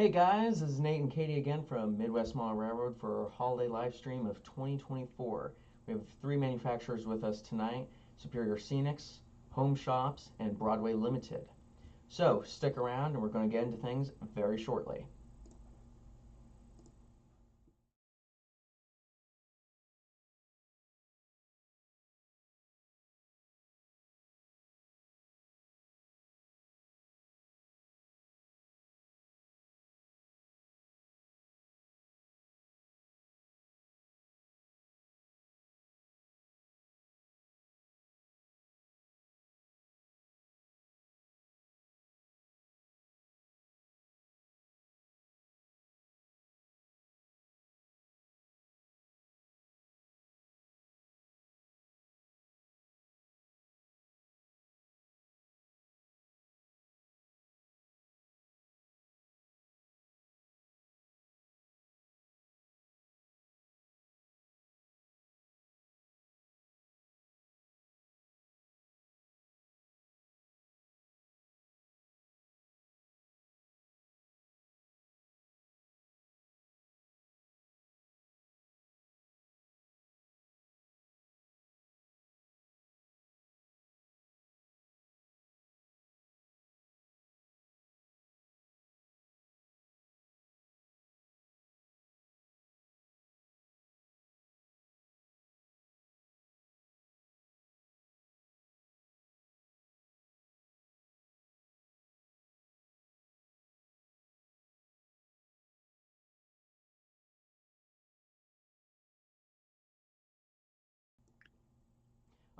Hey guys, this is Nate and Katie again from Midwest Small Railroad for our holiday live stream of 2024. We have three manufacturers with us tonight: Superior Scenics, Homeshops, and Broadway Limited. So stick around and we're going to get into things very shortly.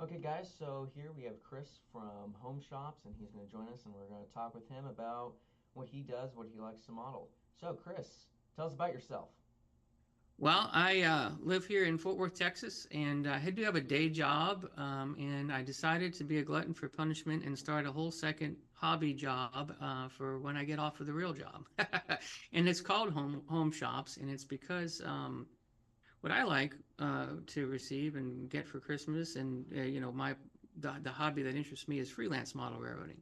Okay, guys, so here we have Chris from Home Shops, and he's going to join us, and we're going to talk with him about what he does, what he likes to model. So, Chris, tell us about yourself. Well, I live here in Fort Worth, Texas, and I do have a day job. And I decided to be a glutton for punishment and start a whole second hobby job for when I get off of the real job. And it's called Home Shops, and it's because what I like to receive and get for Christmas, and my the hobby that interests me is freelance model railroading,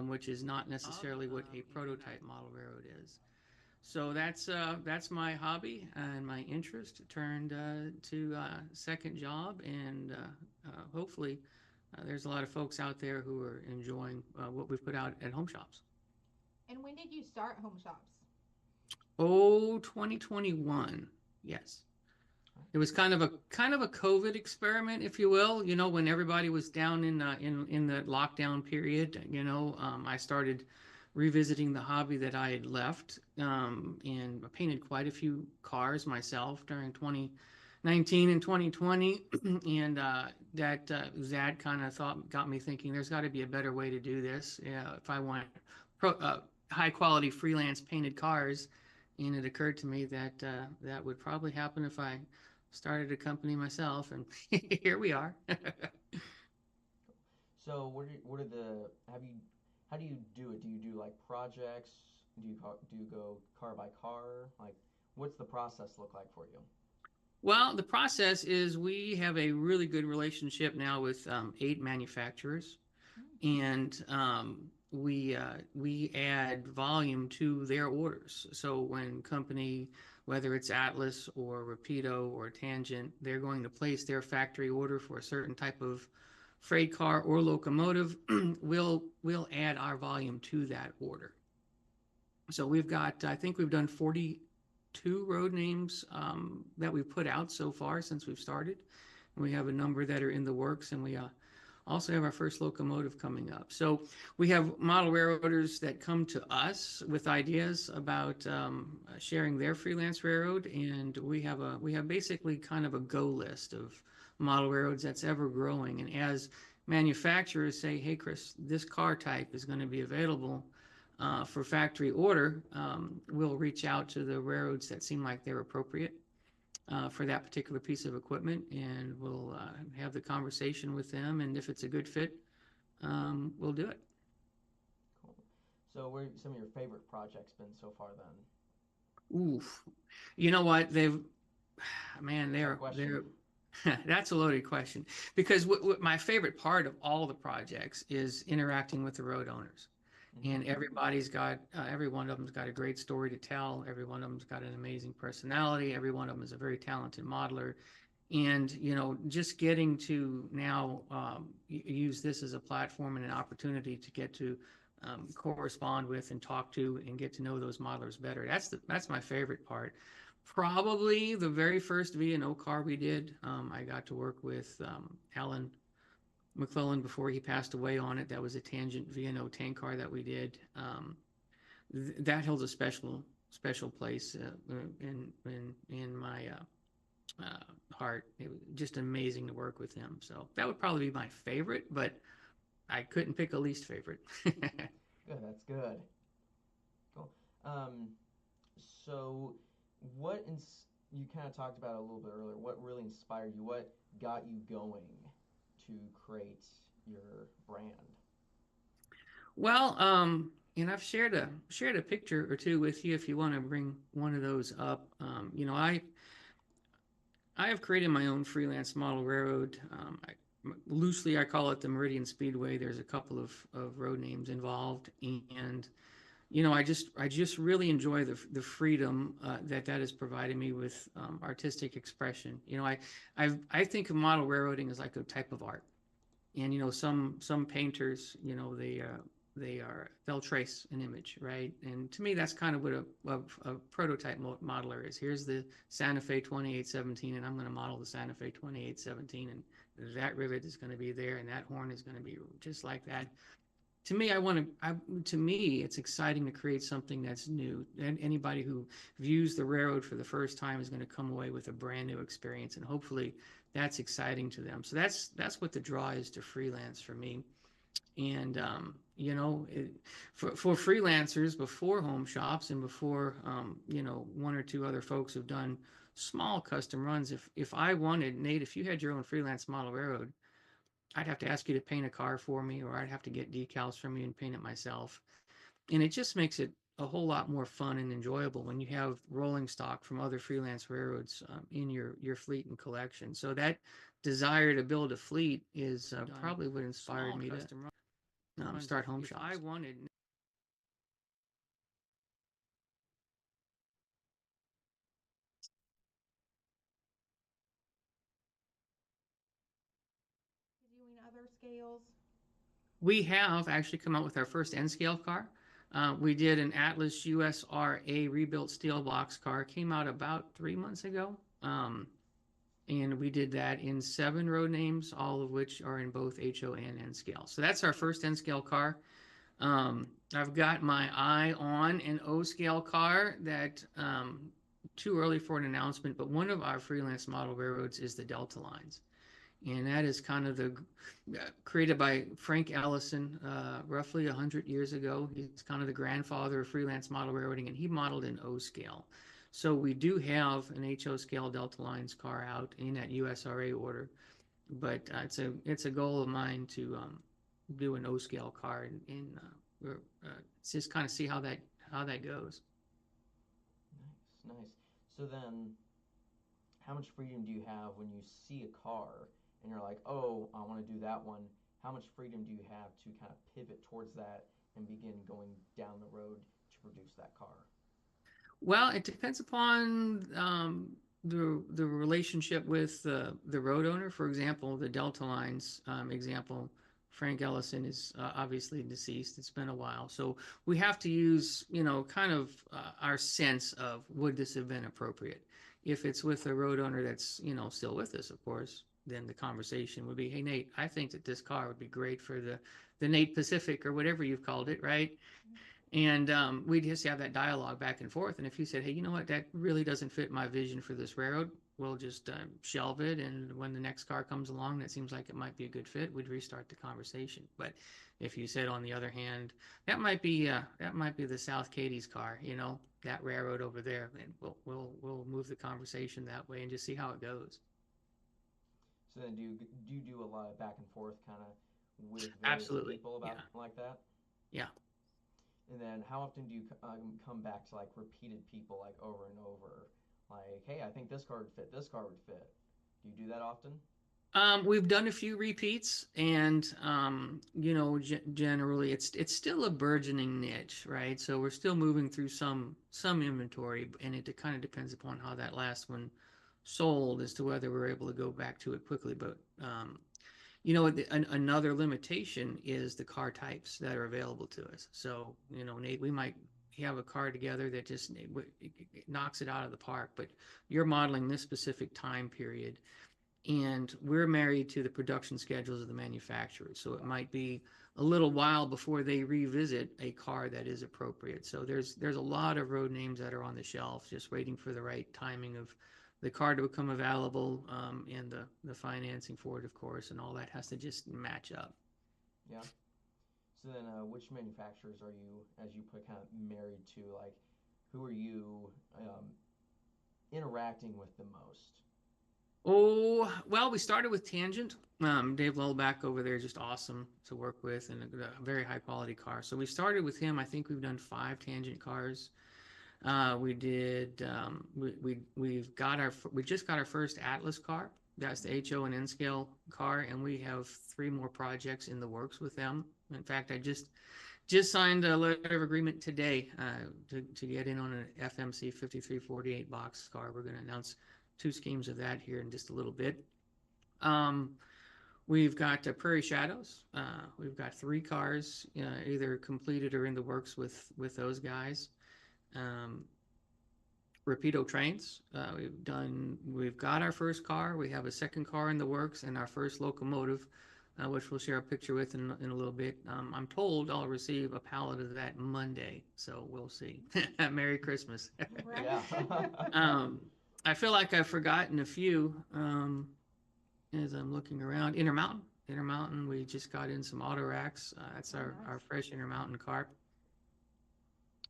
which is not necessarily what a prototype model railroad is. So that's my hobby and my interest turned to second job, and hopefully there's a lot of folks out there who are enjoying what we've put out at Home Shops. And when did you start Home Shops? Oh, 2021. Yes. It was kind of a COVID experiment, if you will. You know, when everybody was down in the lockdown period, I started revisiting the hobby that I had left, and I painted quite a few cars myself during 2019 and 2020, and that kind of thought got me thinking. There's got to be a better way to do this. If I want high quality freelance painted cars, and it occurred to me that that would probably happen if I started a company myself, and here we are. So, what are the have you? How do you do it? Do you do like projects? Do you go car by car? Like, what's the process look like for you? Well, the process is we have a really good relationship now with 8 manufacturers, Hmm. and we add volume to their orders. So when company, whether it's Atlas or Rapido or Tangent, they're going to place their factory order for a certain type of freight car or locomotive, we'll add our volume to that order. So I think we've done 42 road names that we've put out so far since we've started. We have a number that are in the works, and we also have our first locomotive coming up. So we have model railroaders that come to us with ideas about sharing their freelance railroad, and we have basically kind of a go list of model railroads that's ever growing. And as manufacturers say, "Hey, Chris, this car type is going to be available." For factory order, we'll reach out to the railroads that seem like they're appropriate for that particular piece of equipment, and we'll have the conversation with them. And if it's a good fit, we'll do it. Cool. So, what are some of your favorite projects been so far then? Oof. You know what? Man, It's a hard they're question. that's a loaded question because my favorite part of all the projects is interacting with the road owners. and everybody's got every one of them's got a great story to tell. Every one of them's got an amazing personality. Every one of them is a very talented modeler. And just getting to now use this as a platform and an opportunity to get to correspond with and talk to and get to know those modelers better. That's my favorite part. Probably the very first V&O car we did. I got to work with Alan McClellan before he passed away on it. That was a Tangent V&O tank car that we did. That held a special place in my heart. It was just amazing to work with him. So that would probably be my favorite, but I couldn't pick a least favorite. Good, that's good. Cool. So you kind of talked about it a little bit earlier. What really inspired you? What got you going to create your brand? Well, and I've shared a picture or two with you if you want to bring one of those up. I have created my own freelance model railroad. Loosely, I call it the Meridian Speedway. There's a couple of road names involved, and I just really enjoy the freedom that has provided me with artistic expression. I think of model railroading as like a type of art, and some painters, they'll trace an image, right? And to me, that's kind of what a prototype modeler is. Here's the Santa Fe 2817, and I'm going to model the Santa Fe 2817, and that rivet is going to be there, and that horn is going to be just like that. To me, it's exciting to create something that's new. And anybody who views the railroad for the first time is going to come away with a brand new experience, and hopefully that's exciting to them. So that's what the draw is to freelance for me. And for freelancers before Homeshops and before one or two other folks who've done small custom runs, if I wanted, Nate, if you had your own freelance model railroad, I'd have to ask you to paint a car for me, or I'd have to get decals from you and paint it myself. And it just makes it a whole lot more fun and enjoyable when you have rolling stock from other freelance railroads in your fleet and collection. So that desire to build a fleet is probably what inspired me to start Homeshops. I wanted. Doing other scales? We have actually come out with our first N-scale car. We did an Atlas USRA rebuilt steel box car. Came out about 3 months ago. And we did that in 7 road names, all of which are in both HO and N-scale. So that's our first N-scale car. I've got my eye on an O-scale car that too early for an announcement, but one of our freelance model railroads is the Delta Lines. And that is kind of created by Frank Ellison roughly 100 years ago. He's kind of the grandfather of freelance model railroading, and he modeled in O scale. So we do have an HO scale Delta Lines car out in that USRA order, but it's a goal of mine to do an O scale car and just kind of see how that goes. Nice. So then, how much freedom do you have when you see a car and you're like, oh, I want to do that one? How much freedom do you have to kind of pivot towards that and begin going down the road to produce that car? Well, it depends upon the relationship with the road owner. For example, the Delta Lines example, Frank Ellison is obviously deceased. It's been a while. So we have to use, kind of our sense of, would this have been appropriate? If it's with a road owner that's, still with us, of course, then the conversation would be, hey, Nate, I think that this car would be great for the Nate Pacific or whatever you've called it, right? And we'd just have that dialogue back and forth. And if you said, hey, you know what, that really doesn't fit my vision for this railroad, we'll just shelve it. And when the next car comes along that seems like it might be a good fit, we'd restart the conversation. But if you said, on the other hand, that might be the South Katie's car, that railroad over there, and we'll move the conversation that way and just see how it goes. So then, do you do a lot of back and forth kind of with various Absolutely. people about like that? Yeah. And then, how often do you come back to like repeated people like over and over? Like, hey, I think this car would fit. This car would fit. Do you do that often? We've done a few repeats, and generally it's still a burgeoning niche, right? So we're still moving through some inventory, and it kind of depends upon how that last one sold as to whether we're able to go back to it quickly. But another limitation is the car types that are available to us. So, Nate, we might have a car together that just it knocks it out of the park, but you're modeling this specific time period, and we're married to the production schedules of the manufacturers. So it might be a little while before they revisit a car that is appropriate. So there's a lot of road names that are on the shelf, just waiting for the right timing of the car to become available, and the financing for it, of course, and all that has to just match up. Yeah. So then, which manufacturers are you, as you put, kind of married to? Like, who are you interacting with the most? Oh, well, we started with Tangent. Dave Lullback over there is just awesome to work with, and a very high quality car. So we started with him. I think we've done 5 Tangent cars. We did. We just got our first Atlas car. That's the HO and N scale car, and we have 3 more projects in the works with them. In fact, I just signed a letter of agreement today, to get in on an FMC 5348 box car. We're going to announce 2 schemes of that here in just a little bit. We've got Prairie Shadows. We've got 3 cars, either completed or in the works with those guys. Rapido Trains. We've got our first car. We have a second car in the works, and our first locomotive, which we'll share a picture with in a little bit. I'm told I'll receive a pallet of that Monday, so we'll see. Merry Christmas. Right. Yeah. I feel like I've forgotten a few, as I'm looking around. Intermountain, we just got in some auto racks. That's our fresh Intermountain car.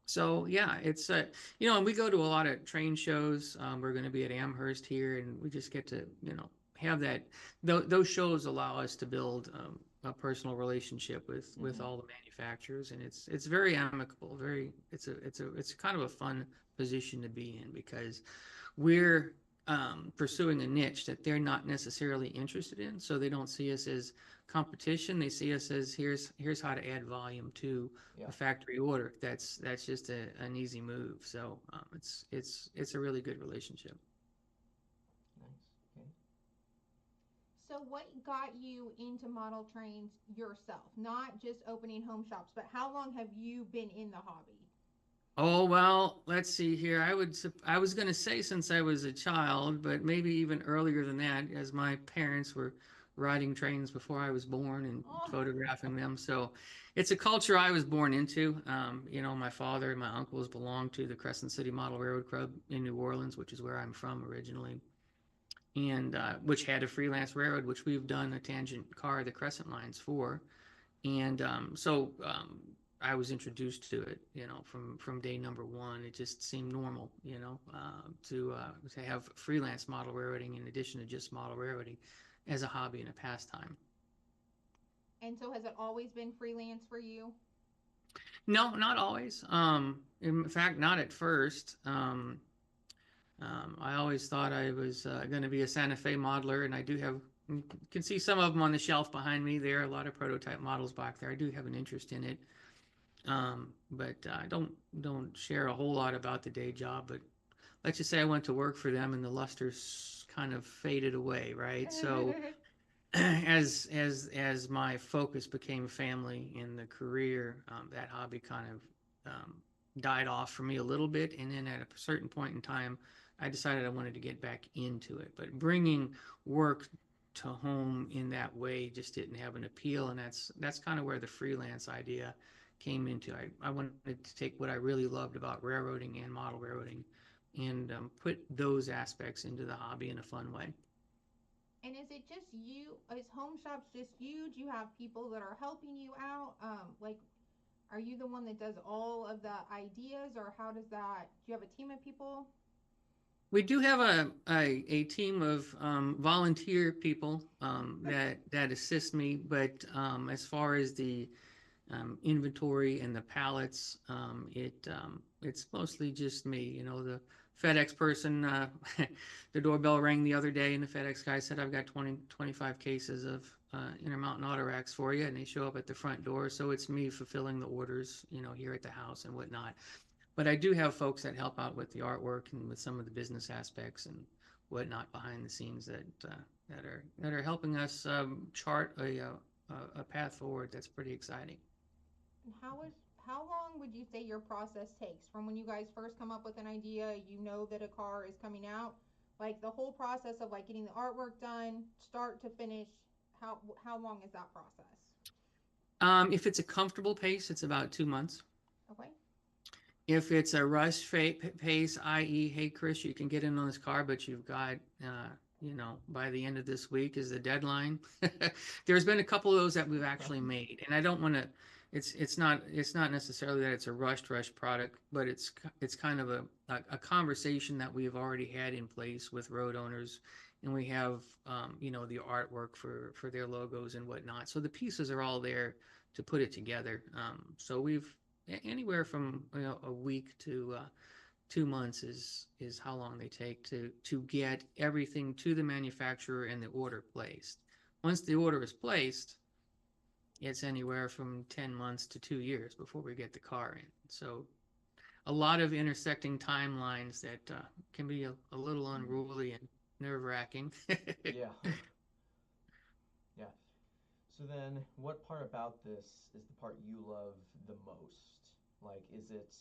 So yeah, it's and we go to a lot of train shows. We're going to be at Amherst here, and we just get to have that. Those shows allow us to build a personal relationship with all the manufacturers, and it's very amicable. It's kind of a fun position to be in, because we're pursuing a niche that they're not necessarily interested in, so they don't see us as competition. They see us as here's how to add volume to a factory order. That's just an easy move. So it's a really good relationship. Nice. Okay. So what got you into model trains yourself? Not just opening home shops, but how long have you been in the hobby? Oh, well, let's see here. I was going to say since I was a child, but maybe even earlier than that, as my parents were riding trains before I was born and photographing them. So it's a culture I was born into. My father and my uncles belonged to the Crescent City Model Railroad Club in New Orleans, which is where I'm from originally, and which had a freelance railroad, which we've done a tangent car, the Crescent lines for. And I was introduced to it, from day number 1. It just seemed normal, to have freelance model railroading in addition to just model railroading as a hobby and a pastime. And so has it always been freelance for you? No, not always. In fact, not at first. I always thought I was going to be a Santa Fe modeler, and you can see some of them on the shelf behind me. There are a lot of prototype models back there. I do have an interest in it. But I don't share a whole lot about the day job, but let's just say I went to work for them and the luster's kind of faded away, right? So as my focus became family and the career, that hobby kind of died off for me a little bit, and then at a certain point in time I decided I wanted to get back into it. But bringing work to home in that way just didn't have an appeal, and that's kind of where the freelance idea came into. I wanted to take what I really loved about railroading and model railroading and put those aspects into the hobby in a fun way. And is it just you? Is Homeshops just you? Do you have people that are helping you out? Are you the one that does all of the ideas, or how does that? Do you have a team of people? We do have a team of volunteer people that assist me, but as far as the inventory and the pallets, it's mostly just me. FedEx person, the doorbell rang the other day, and the FedEx guy said, I've got 25 cases of Intermountain Auto Racks for you, and they show up at the front door. So it's me fulfilling the orders, here at the house and whatnot. But I do have folks that help out with the artwork and with some of the business aspects and whatnot behind the scenes that are helping us chart a path forward that's pretty exciting. And how long would you say your process takes from when you guys first come up with an idea, you know that a car is coming out, like the whole process of like getting the artwork done, start to finish, how long is that process? If it's a comfortable pace, it's about 2 months. Okay. If it's a rush pace, i.e., hey, Chris, you can get in on this car, but you've got, by the end of this week is the deadline. There's been a couple of those that we've actually made, and I don't want to. It's not necessarily that it's a rushed product, but it's kind of a conversation that we've already had in place with road owners, and we have the artwork for their logos and whatnot. So the pieces are all there to put it together. So we've anywhere from a week to 2 months is how long they take to get everything to the manufacturer and the order placed. Once the order is placed, it's anywhere from 10 months to 2 years before we get the car in. So a lot of intersecting timelines that can be a little unruly and nerve-wracking. Yeah. Yeah. So then what part about this is the part you love the most? Like, is it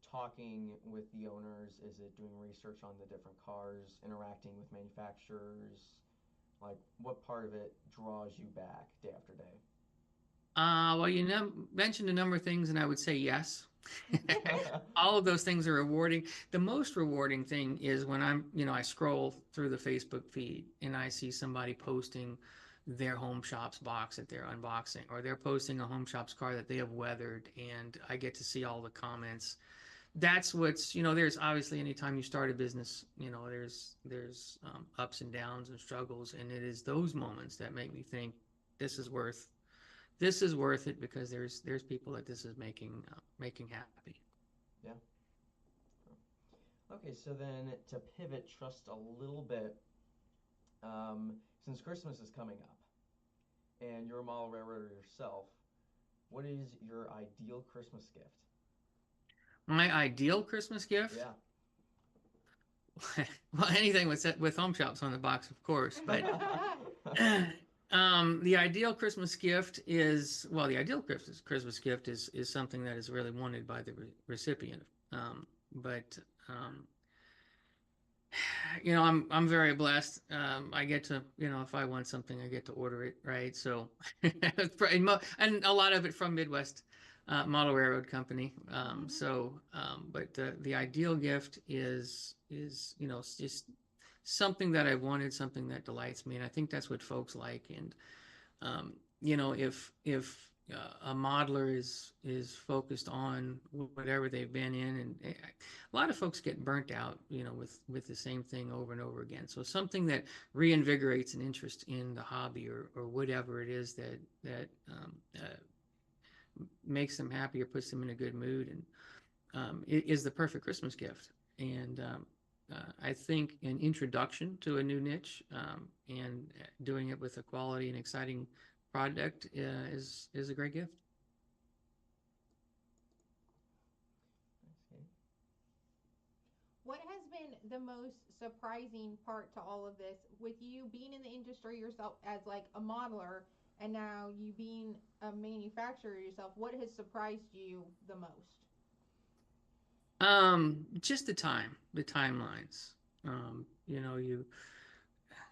talking with the owners? Is it doing research on the different cars, interacting with manufacturers? Like, what part of it draws you back day after day? Well, you mentioned a number of things, and I would say yes. All of those things are rewarding. The most rewarding thing is when I scroll through the Facebook feed and I see somebody posting their Homeshops box that they're unboxing, or they're posting a Homeshops car that they have weathered, and I get to see all the comments. That's what's, there's obviously anytime you start a business, there's ups and downs and struggles, and it is those moments that make me think this is worth it because there's people that this is making happy. Yeah. Okay, so then to pivot just a little bit, since Christmas is coming up, and you're a model railroader yourself, what is your ideal Christmas gift? My ideal Christmas gift? Yeah. Well, anything with Homeshops on the box, of course. But the ideal Christmas gift is something that is really wanted by the recipient. I'm very blessed. I get to, if I want something, I get to order it, right? So, and a lot of it from Midwest Model Railroad Company. But the ideal gift is just something that I wanted, something that delights me, and I think that's what folks like. And if a modeler is focused on whatever they've been in, and a lot of folks get burnt out, with the same thing over and over again. So something that reinvigorates an interest in the hobby or whatever it is that makes them happy or puts them in a good mood, and it is the perfect Christmas gift. And I think an introduction to a new niche and doing it with a quality and exciting product is a great gift. What has been the most surprising part to all of this, with you being in the industry yourself as like a modeler and now you being a manufacturer yourself? What has surprised you the most? Just the timelines.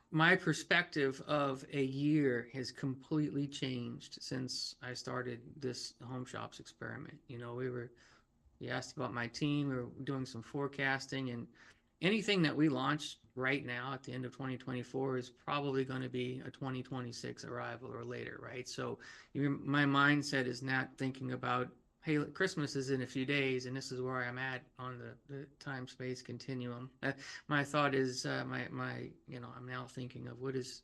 My perspective of a year has completely changed since I started this Homeshops experiment. You asked about my team. We were doing some forecasting, and anything that we launched right now at the end of 2024 is probably going to be a 2026 arrival or later, right? So my mindset is not thinking about, hey, Christmas is in a few days, and this is where I'm at on the time-space continuum. My thought is, I'm now thinking of what is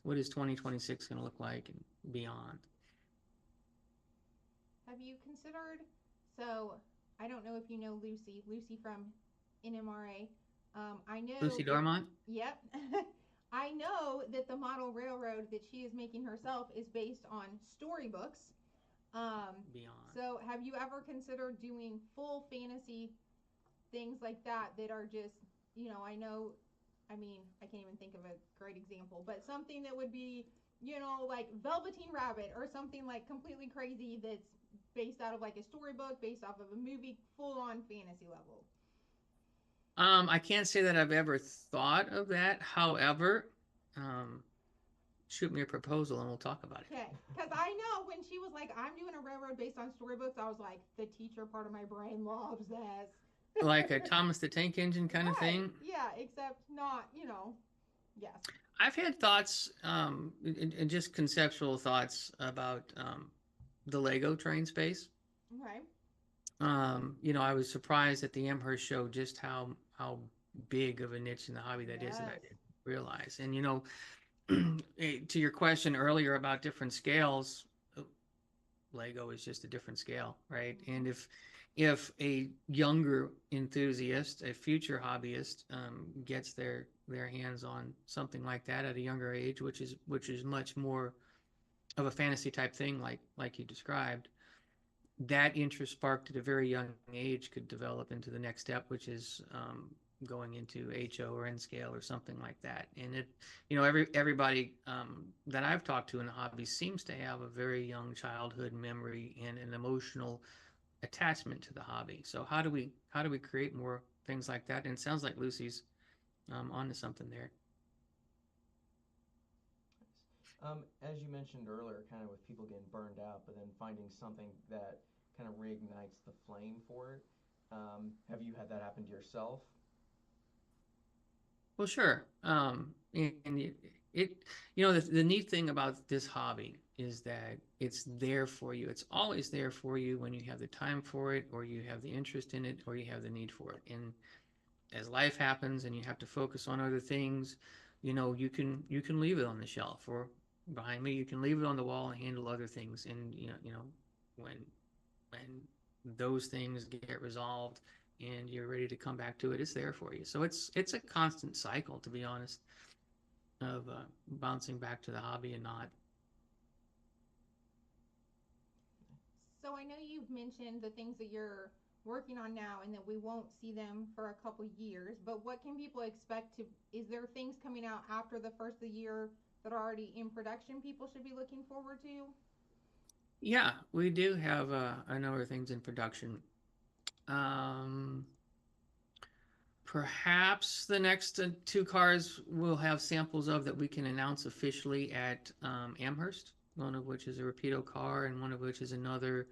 2026 going to look like and beyond. Have you considered, so I don't know if you know Lucy from NMRA, I know Lucy that, Dormont? yep. I know that the model railroad that she is making herself is based on storybooks. Um, Beyond. so have you ever considered doing full fantasy things like that that are just, I know, I mean, I can't even think of a great example, but something that would be, like Velveteen Rabbit or something like completely crazy that's based out of like a storybook, based off of a movie, full on fantasy level. I can't say that I've ever thought of that. However, um, shoot me a proposal and we'll talk about it. Okay, because I know when she was like, I'm doing a railroad based on storybooks, I was like, the teacher part of my brain loves this. Like a Thomas the Tank Engine kind of Right, thing. yeah, except not, yes. I've had thoughts, and just conceptual thoughts about the Lego train space. Okay. I was surprised at the Amherst show just how big of a niche in the hobby that is that I Yes. didn't realize. And to your question earlier about different scales, Lego is just a different scale, right? Mm-hmm. And if a younger enthusiast, a future hobbyist, gets their hands on something like that at a younger age, which is much more of a fantasy type thing, like you described, that interest sparked at a very young age could develop into the next step, which is going into HO or N scale or something like that. And everybody that I've talked to in the hobby seems to have a very young childhood memory and an emotional attachment to the hobby. So how do we create more things like that? And it sounds like Lucy's onto something there. As you mentioned earlier, kind of with people getting burned out, but then finding something that kind of reignites the flame for it. Have you had that happen to yourself? Well, sure. And the neat thing about this hobby is that it's there for you. It's always there for you when you have the time for it, or you have the interest in it, or you have the need for it. And as life happens, and you have to focus on other things, you can leave it on the shelf or behind me. You can leave it on the wall and handle other things. And when when those things get resolved and you're ready to come back to it, it's there for you. So it's a constant cycle, to be honest, of bouncing back to the hobby and not. So I know you've mentioned the things that you're working on now and that we won't see them for a couple years, but what can people expect to, is there things coming out after the first of the year that are already in production people should be looking forward to? Yeah, we do have a number of things in production. Um, Perhaps the next two cars we'll have samples of that we can announce officially at Amherst, one of which is a Rapido car and one of which is another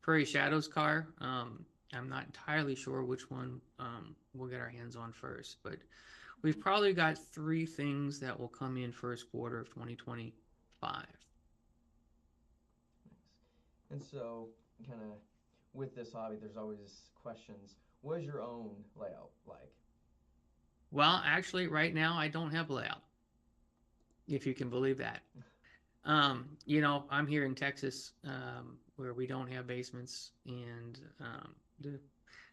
Prairie Shadows car. I'm not entirely sure which one we'll get our hands on first, but we've probably got three things that will come in first quarter of 2025. And so, kind of with this hobby, there's always questions. What is your own layout like? Well, actually, right now I don't have layout, if you can believe that. I'm here in Texas, where we don't have basements, and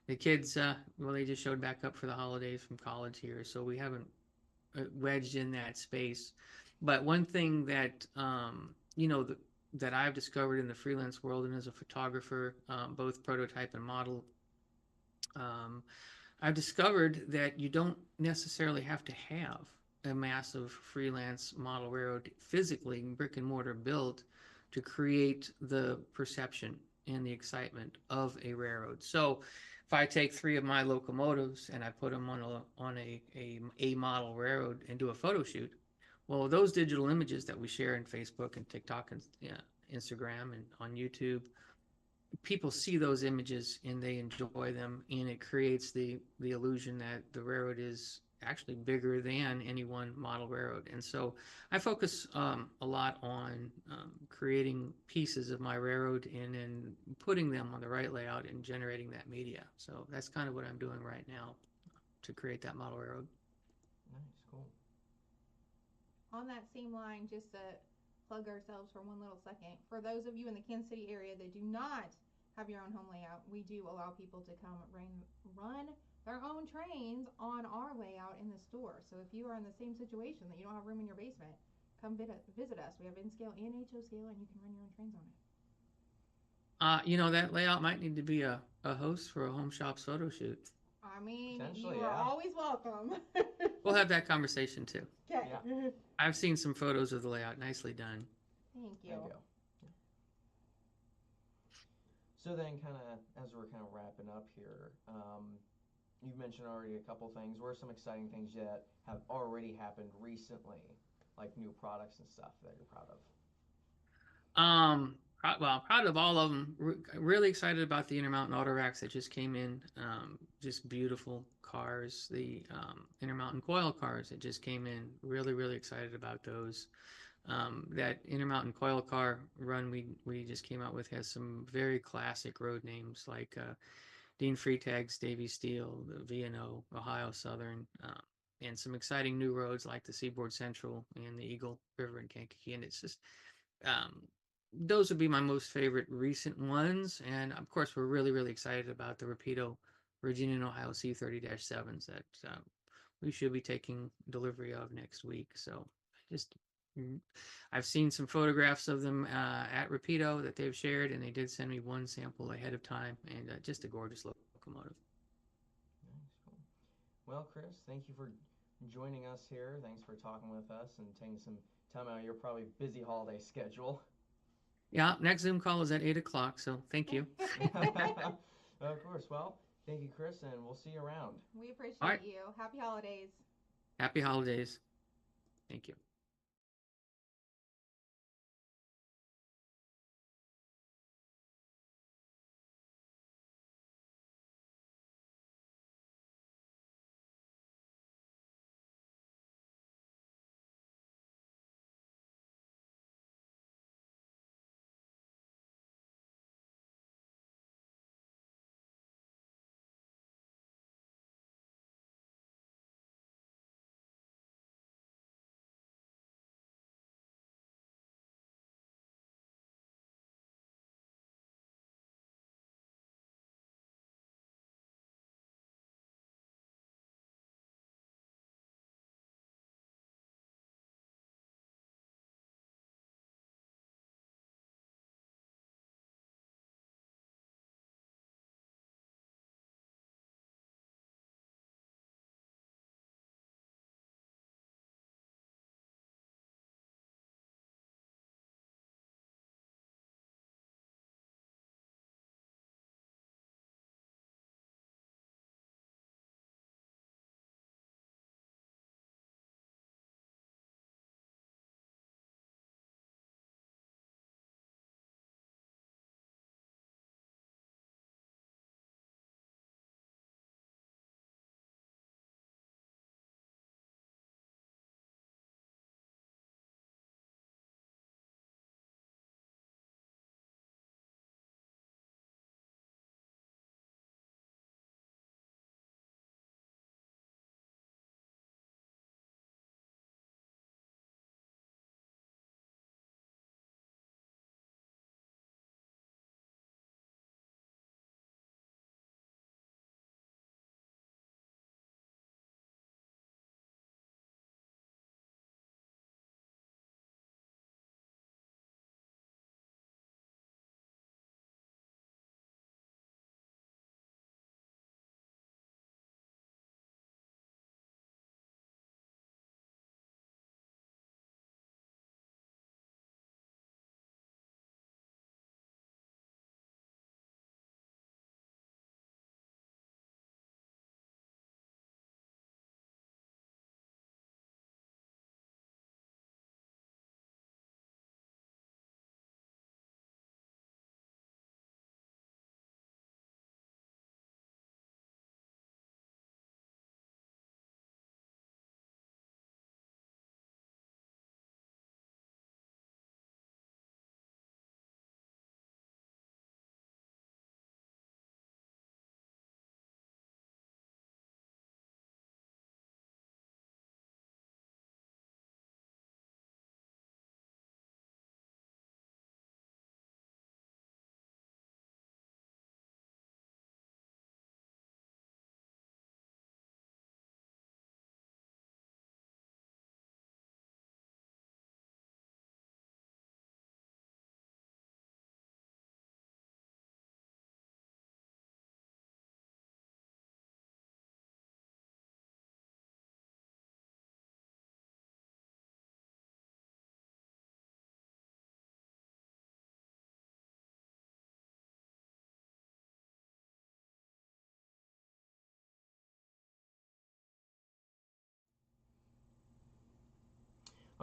the kids, well, they just showed back up for the holidays from college here, so we haven't wedged in that space. But one thing that that I've discovered in the freelance world and as a photographer, both prototype and model, um, I've discovered that you don't necessarily have to have a massive freelance model railroad physically brick and mortar built to create the perception and the excitement of a railroad. So if I take three of my locomotives and I put them on a model railroad and do a photo shoot, well, those digital images that we share in Facebook and TikTok and Instagram and on YouTube, people see those images and they enjoy them, and it creates the illusion that the railroad is actually bigger than any one model railroad. And so I focus a lot on creating pieces of my railroad and then putting them on the right layout and generating that media. So that's kind of what I'm doing right now to create that model railroad. Nice, cool. On that same line, just to plug ourselves for one little second, for those of you in the Kansas City area that do not have your own home layout, we do allow people to come run their own trains on our layout in the store. So if you are in the same situation that you don't have room in your basement, come visit us. We have N scale and HO scale, and you can run your own trains on it. That layout might need to be a host for a Home Shops photo shoot. I mean, you Potentially, are yeah. always welcome. We'll have that conversation too. Okay. Yeah. I've seen some photos of the layout. Nicely done. Thank you. Thank you. So then, kind of as we're kind of wrapping up here, you've mentioned already a couple things. What are some exciting things that have already happened recently, like new products and stuff that you're proud of? Well, proud of all of them. Really excited about the Intermountain Auto Racks that just came in. Just beautiful cars. The Intermountain Coil cars that just came in. Really, really excited about those. That Intermountain Coil car run we just came out with has some very classic road names like Dean Freitag's Davy Steel, the V&O, Ohio Southern, and some exciting new roads like the Seaboard Central and the Eagle River in Kankakee. And it's just those would be my most favorite recent ones. And of course, we're really, really excited about the Rapido Virginia and Ohio C30-7s that we should be taking delivery of next week. So just I've seen some photographs of them at Rapido that they've shared, and they did send me one sample ahead of time, and just a gorgeous locomotive. Nice, cool. Well, Chris, thank you for joining us here. Thanks for talking with us and taking some time out of your probably busy holiday schedule. Yeah, next Zoom call is at 8 o'clock, so thank you. Of course. Well, thank you, Chris, and we'll see you around. We appreciate All right. you. Happy holidays. Happy holidays. Thank you.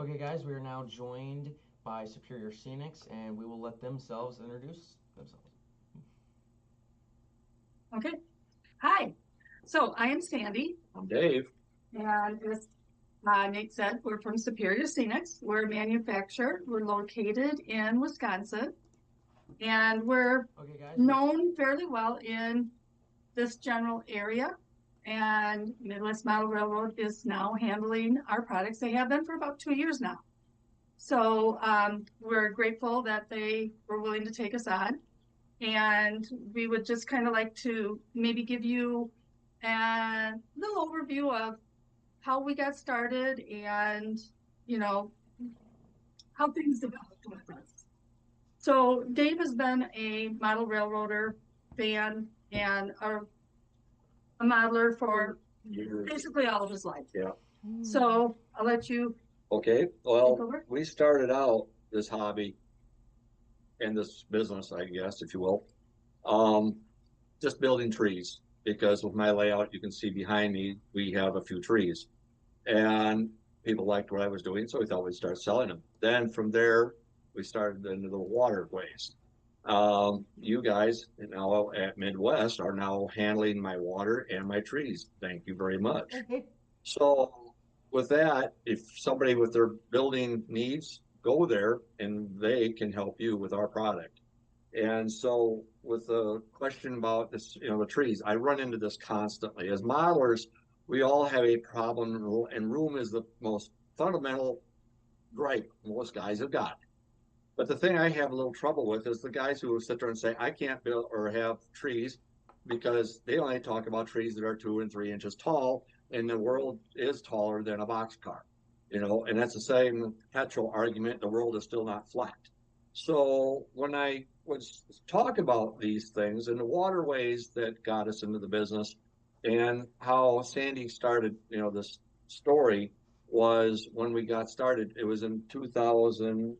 Okay, guys, we are now joined by Superior Scenics, and we will let themselves introduce themselves. Okay. Hi. So I am Sandy. I'm Dave. And as Nate said, we're from Superior Scenics. We're a manufacturer. We're located in Wisconsin. And we're Okay, guys. known fairly well in this general area. And Midwest Model Railroad is now handling our products. They have been for about 2 years now. So we're grateful that they were willing to take us on. And we would just kind of like to maybe give you a little overview of how we got started and, you know, how things developed with us. So Dave has been a model railroader fan and a modeler for basically all of his life. Yeah. So I'll let you. Okay. take Well, over. we started out this hobby and this business, I guess, if you will, just building trees. Because with my layout, you can see behind me, we have a few trees. And people liked what I was doing, so we thought we'd start selling them. Then from there, we started into the waterways. You guys now at Midwest are now handling my water and my trees. Thank you very much. So with that, if somebody with their building needs, go there and they can help you with our product. And so with the question about this, the trees, I run into this constantly. As modelers, we all have a problem, and room is the most fundamental gripe most guys have got. But the thing I have a little trouble with is the guys who sit there and say, I can't build or have trees because they only talk about trees that are 2 and 3 inches tall, and the world is taller than a boxcar, and that's the same petrol argument. The world is still not flat. So when I would talk about these things and the waterways that got us into the business and how Sandy started, this story was when we got started, it was in 2000.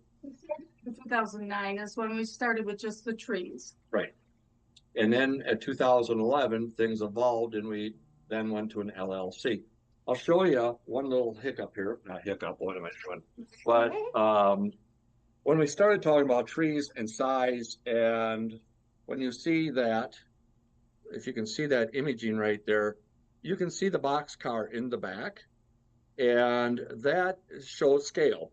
2009 is when we started with just the trees. Right. And then at 2011, things evolved and we then went to an LLC. I'll show you one little hiccup here. Not hiccup, what am I doing? But when we started talking about trees and size, and when you see that, if you can see that imaging right there, you can see the boxcar in the back, and that shows scale.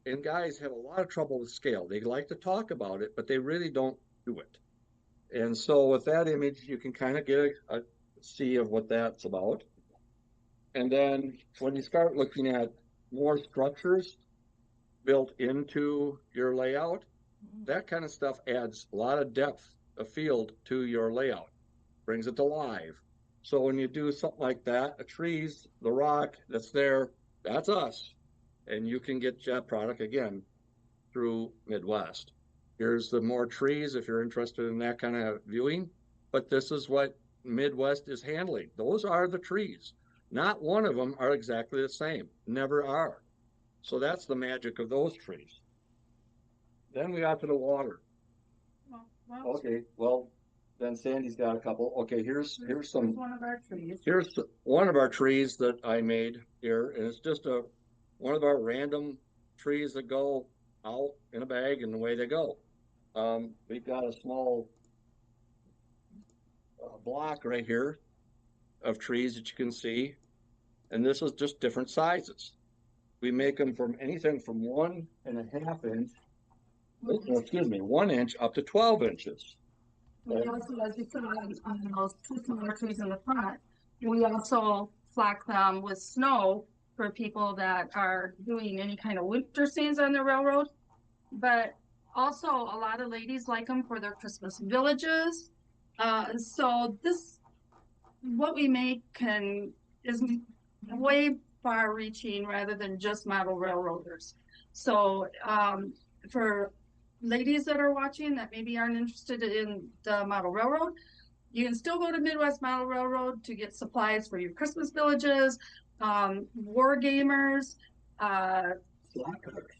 And guys have a lot of trouble with scale. They like to talk about it, but they really don't do it. And so with that image, you can kind of get a see of what that's about. And then when you start looking at more structures built into your layout, that kind of stuff adds a lot of depth of field to your layout, brings it to life. So when you do something like that, the trees, the rock that's there, that's us. And you can get that product again through Midwest. Here's the more trees if you're interested in that kind of viewing. But this is what Midwest is handling. Those are the trees. Not one of them are exactly the same. Never are. So that's the magic of those trees. Then we got to the water. Okay, well, then Sandy's got a couple. Okay, here's some. One of our trees. Here's one of our trees that I made here, and it's just one of our random trees that go out in a bag and away they go. We've got a small block right here of trees that you can see, and this is just different sizes. We make them from anything from 1.5 inch, 1 inch up to 12 inches. We also, as you saw on those 2 smaller trees in the front, we also flock them with snow for people that are doing any kind of winter scenes on the railroad. But also a lot of ladies like them for their Christmas villages. So what we make is way far reaching rather than just model railroaders. So for ladies that are watching that maybe aren't interested in the model railroad, you can still go to Midwest Model Railroad to get supplies for your Christmas villages, war gamers,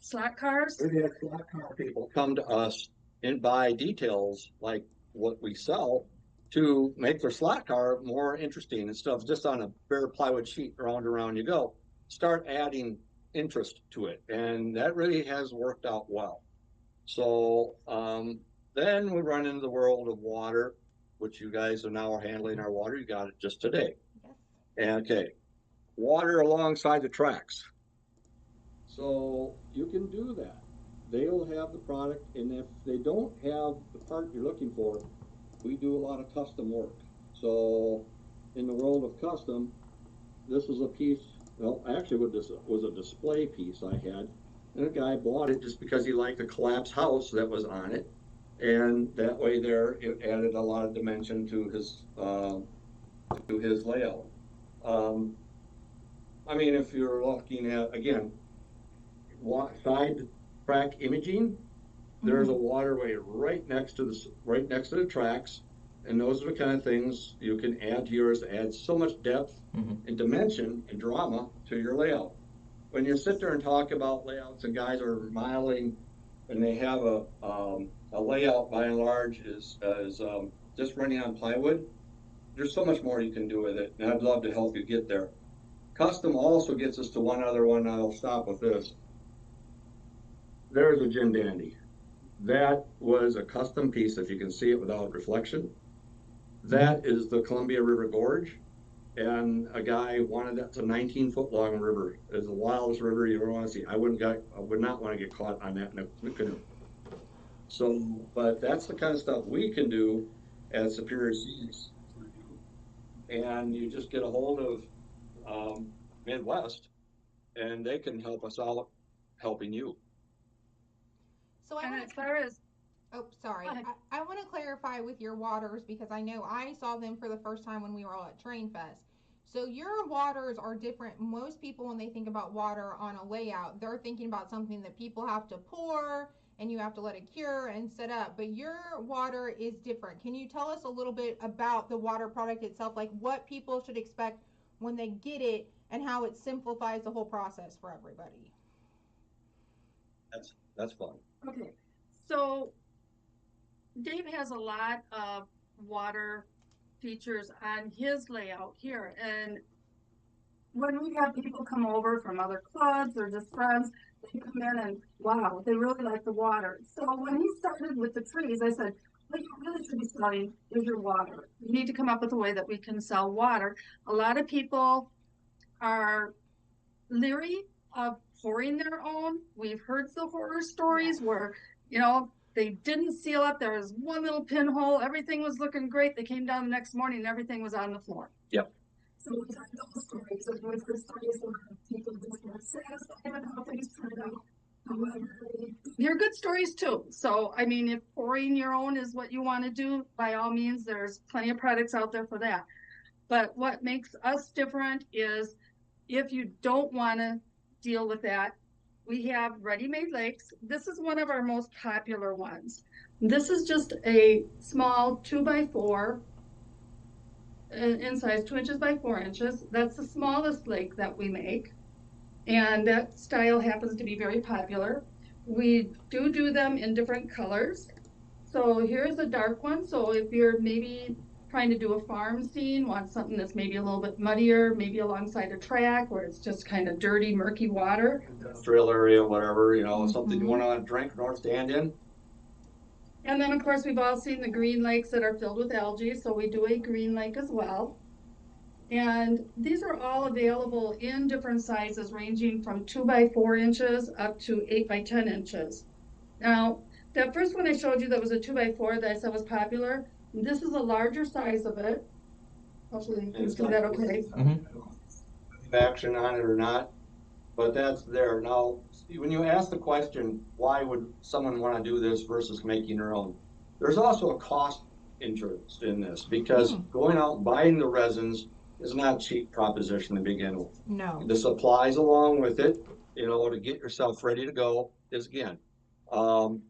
slot cars. We have slot car people come to us and buy details like what we sell to make their slot car more interesting and stuff. Just on a bare plywood sheet, round and round you go. Start adding interest to it, and that really has worked out well. So then we run into the world of water, which you guys are now handling our water. You got it just today. Yes. And okay, water alongside the tracks. So you can do that. They'll have the product, and if they don't have the part you're looking for, we do a lot of custom work. So in the world of custom, this is a piece, well, actually this was a display piece I had, and a guy bought it just because he liked the collapsed house that was on it, and that way there it added a lot of dimension to his layout. I mean, if you're looking at, again, side track imaging, there's a waterway right next to the tracks, and those are the kind of things you can add to yours to add so much depth and dimension and drama to your layout. When you sit there and talk about layouts, and guys are modeling, and they have a layout by and large is just running on plywood, there's so much more you can do with it, and I'd love to help you get there. Custom also gets us to one other one, and I'll stop with this. There's a Jim Dandy. That was a custom piece, if you can see it without reflection. That is the Columbia River Gorge, and a guy wanted that. It's a 19-foot long river. It's the wildest river you ever want to see. I would not want to get caught on that in a canoe. So, but that's the kind of stuff we can do at Superior Scenics. And you just get a hold of Midwest, and they can help us out helping you. So And as far as, oh, sorry. I want to clarify with your waters, because I know I saw them for the first time when we were all at Train Fest. So your waters are different. Most people, when they think about water on a layout, they're thinking about something that people have to pour and you have to let it cure and set up. But your water is different. Can you tell us a little bit about the water product itself, like what people should expect when they get it and how it simplifies the whole process for everybody? That's fun. okay, so Dave has a lot of water features on his layout here, and when we have people come over from other clubs or just friends, they come in and wow, they really like the water. So when he started with the trees, I said, what you really should be selling is your water. You need to come up with a way that we can sell water. A lot of people are leery of pouring their own. We've heard the horror stories where, you know, they didn't seal up. There was one little pinhole. Everything was looking great. They came down the next morning and everything was on the floor. Yep. So we've heard those stories. And we've heard stories where people just weren't satisfied with how things turned out. They're good stories too. So, I mean, if pouring your own is what you want to do, by all means, there's plenty of products out there for that. But what makes us different is if you don't want to deal with that, we have ready-made lakes. This is one of our most popular ones. This is just a small 2x4 in size, 2 inches by 4 inches. That's the smallest lake that we make. And that style happens to be very popular. We do them in different colors. So here's a dark one. So if you're maybe trying to do a farm scene, want something that's maybe a little bit muddier, maybe alongside a track where it's just kind of dirty, murky water. Industrial area, whatever, you know, something you want to drink or stand in. And then of course we've all seen the green lakes that are filled with algae, so we do a green lake as well. And these are all available in different sizes, ranging from 2 by 4 inches up to 8 by 10 inches. Now, that first one I showed you that was a 2 by 4 that I said was popular, this is a larger size of it. Hopefully you can see that okay. Action on it or not, but that's there. Now, when you ask the question, why would someone want to do this versus making their own? There's also a cost interest in this, because going out and buying the resins is not a cheap proposition to begin with. No. The supplies along with it, you know, to get yourself ready to go is, again,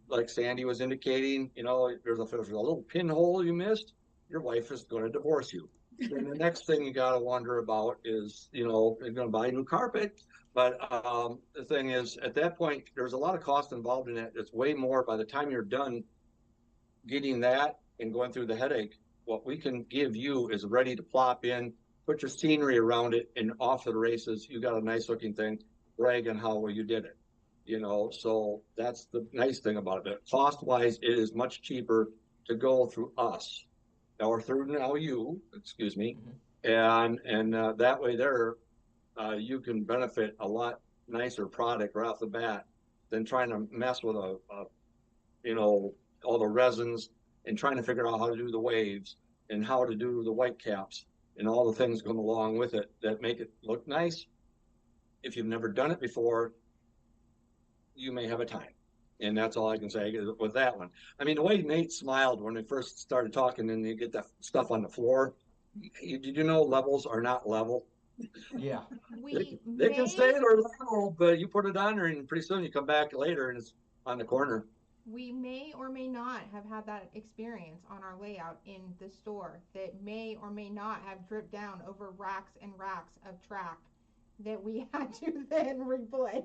like Sandy was indicating, you know, there's a little pinhole you missed, your wife is going to divorce you. And the next thing you got to wonder about is, you know, you're going to buy new carpet. But the thing is, at that point, there's a lot of cost involved in it. It's way more by the time you're done getting that and going through the headache. What we can give you is ready to plop in, put your scenery around it, and off to the races. You got a nice looking thing. brag on how well you did it. So that's the nice thing about it. Cost wise, it is much cheaper to go through us or through now you, excuse me, and that way there, you can benefit a lot nicer product right off the bat than trying to mess with all the resins and trying to figure out how to do the waves and how to do the white caps and all the things come along with it that make it look nice. If you've never done it before, you may have a time. And that's all I can say with that one. I mean, the way Nate smiled when we first started talking and you get that stuff on the floor, did you know levels are not level? Yeah. They can say they're level, but you put it on there and pretty soon you come back later and it's on the corner. We may or may not have had that experience on our layout in the store that may or may not have dripped down over racks and racks of track that we had to then replace.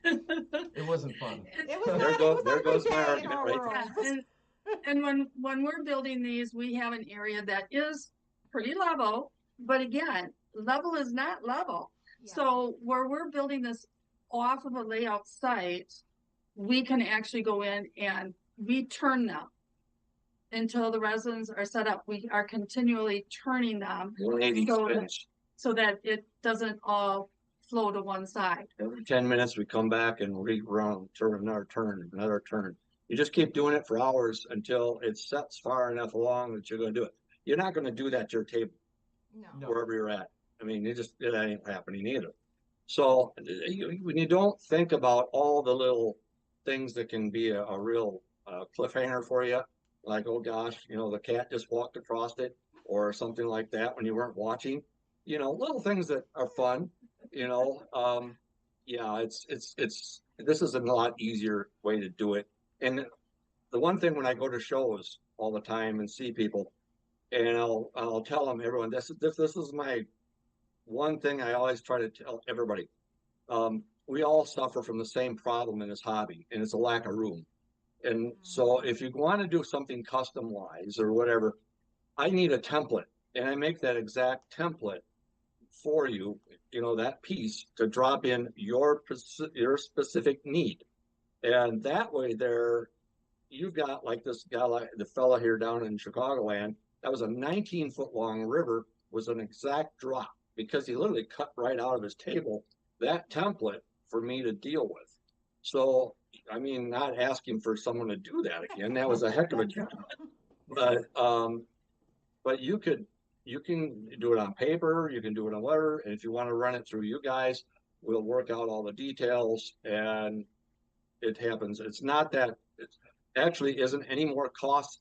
It wasn't fun. It was not, there goes my day argument in our right world. Yeah, and when we're building these, we have an area that is pretty level, but again, level is not level. Yeah. So where we're building this off of a layout site, we can actually go in and we turn them until the resins are set up. We are continually turning them 180 spins. so that it doesn't all flow to one side. Every 10 minutes we come back and rerun, turn another turn, another turn. You just keep doing it for hours until it sets far enough along that you're going to do it. You're not going to do that to your table, No. wherever you're at. I mean, it ain't happening either. So when you don't think about all the little things that can be a real cliffhanger for you, like, oh gosh, the cat just walked across it or something like that when you weren't watching, little things that are fun, yeah, this is a lot easier way to do it. And the one thing when I go to shows all the time and see people, and I'll tell them, everyone, this is my one thing I always try to tell everybody. We all suffer from the same problem in this hobby, and it's a lack of room. And so if you want to do something custom wise or whatever, I need a template, and I make that exact template for you, that piece to drop in your specific need. And that way there, you've got like this guy, like the fella here down in Chicagoland, that was a 19-foot long river, was an exact drop because he literally cut right out of his table that template for me to deal with. So, I mean, not asking for someone to do that again, that was a heck of a job. But you can do it on paper, you can do it on whatever, and if you want to run it through you guys, we'll work out all the details and it happens. It's not that, it actually isn't any more cost.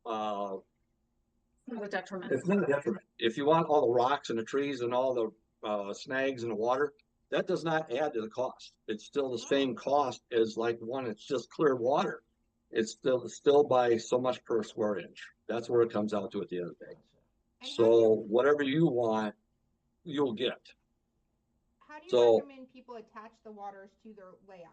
A detriment. It's not a detriment. If you want all the rocks and the trees and all the snags in the water, that does not add to the cost. It's still the same cost as like one, it's just clear water. It's still by so much per square inch. That's where it comes out to at the end of the day. So whatever you want, you'll get. How do you recommend people attach the waters to their layouts?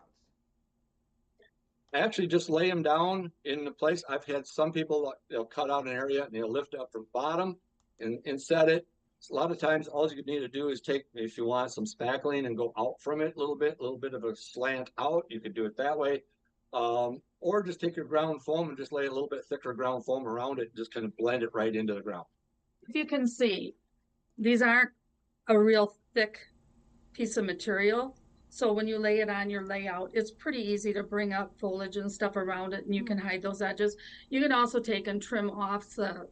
Actually, just lay them down in the place. I've had some people, they'll cut out an area and they'll lift up from bottom and set it. A lot of times, all you need to do is take, if you want some spackling and go out from it a little bit of a slant out, you could do it that way. Or just take your ground foam and just lay a little bit thicker ground foam around it and just kind of blend it right into the ground. If you can see, these aren't a real thick piece of material. So when you lay it on your layout, it's pretty easy to bring up foliage and stuff around it and you can hide those edges. You can also take and trim off the,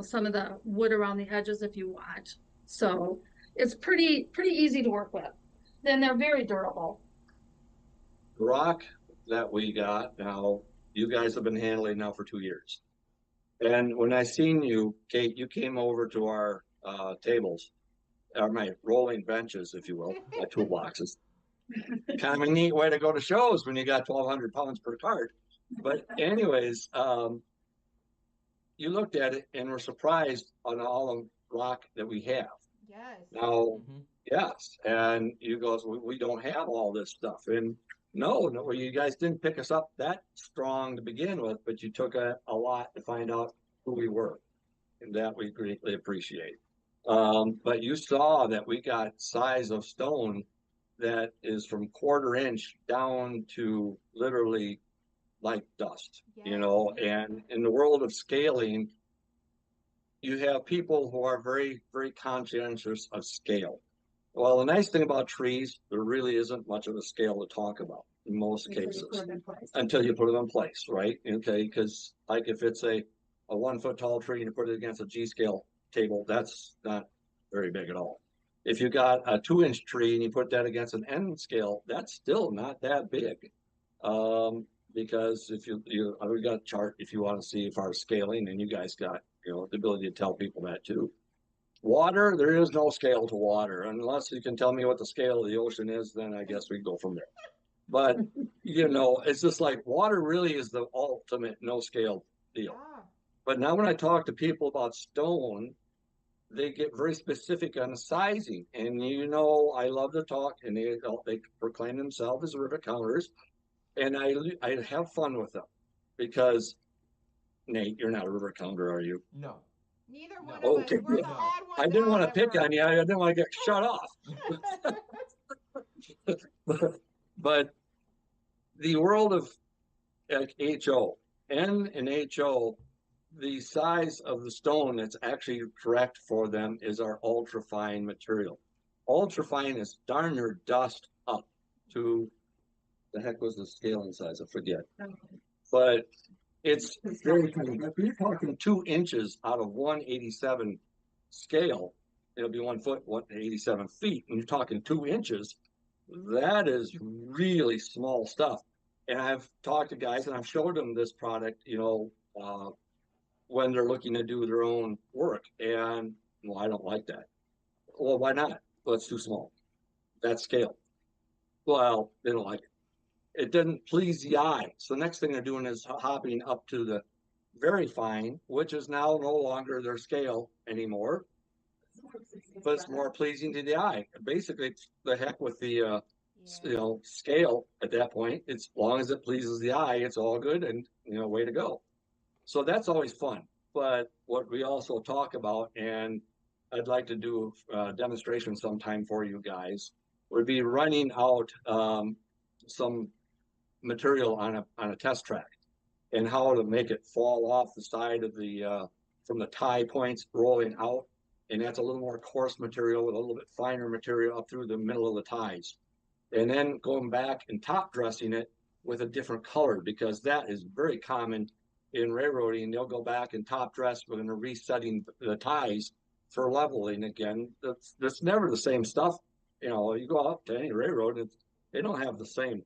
some of the wood around the edges if you want. So it's pretty easy to work with. Then they're very durable. The rock that we got now, you guys have been handling now for 2 years. And when I seen you, Kate, you came over to our tables, or my rolling benches, if you will, my toolboxes. Kind of a neat way to go to shows when you got 1,200 pounds per cart. But anyways, you looked at it and were surprised on all the rock that we have. Yes. Now, yes, and you go, we don't have all this stuff. And no, you guys didn't pick us up that strong to begin with, but you took a lot to find out who we were, and that we greatly appreciate. But you saw that we got size of stone that is from 1/4 inch down to literally like dust, you know, and in the world of scaling, you have people who are very, very conscientious of scale. Well, the nice thing about trees, there really isn't much of a scale to talk about in most cases until you put it in place, right? Okay, because like if it's a 1 foot tall tree and you put it against a G scale table, that's not very big at all. If you got a 2 inch tree and you put that against an N scale, that's still not that big. Because if we got a chart if you want to see if our scaling, and you guys got, you know, the ability to tell people that too. Water, there is no scale to water. Unless you can tell me what the scale of the ocean is, then I guess we go from there. But, you know, it's just like water really is the ultimate no scale deal. Yeah. But now when I talk to people about stone, they get very specific on the sizing. And, you know, I love to talk, and they proclaim themselves as river counters. And I have fun with them because, Nate, you're not a river counter, are you? No. Neither one No. of us. Okay, We're good. the odd ones I didn't out want to pick ever. on you. I didn't want to get shut off. But the world of like HO, N and HO, the size of the stone that's actually correct for them is our ultrafine material. Ultrafine is darn near dust up to, the heck was the scaling size? I forget. But it's very tiny. If you're talking 2 inches out of 187 scale, it'll be 1 foot, 187 feet, and you're talking 2 inches. That is really small stuff. And I've talked to guys and I've showed them this product, you know, when they're looking to do their own work. And well, I don't like that. Well, why not? Well, it's too small. That scale. Well, they don't like it. It doesn't please the eye. So the next thing they're doing is hopping up to the very fine, which is now no longer their scale anymore, but it's more pleasing to the eye. Basically, it's the heck with the you know, scale at that point. It's, as long as it pleases the eye, it's all good, and you know, way to go. So that's always fun. But what we also talk about, and I'd like to do a demonstration sometime for you guys, would be running out some material on a test track, and how to make it fall off the side of the from the tie points rolling out. And that's a little more coarse material with a little bit finer material up through the middle of the ties. And then going back and top dressing it with a different color, because that is very common in railroading. They'll go back and top dress when they're resetting the ties for leveling again. That's never the same stuff. You know, you go up to any railroad, they don't have the same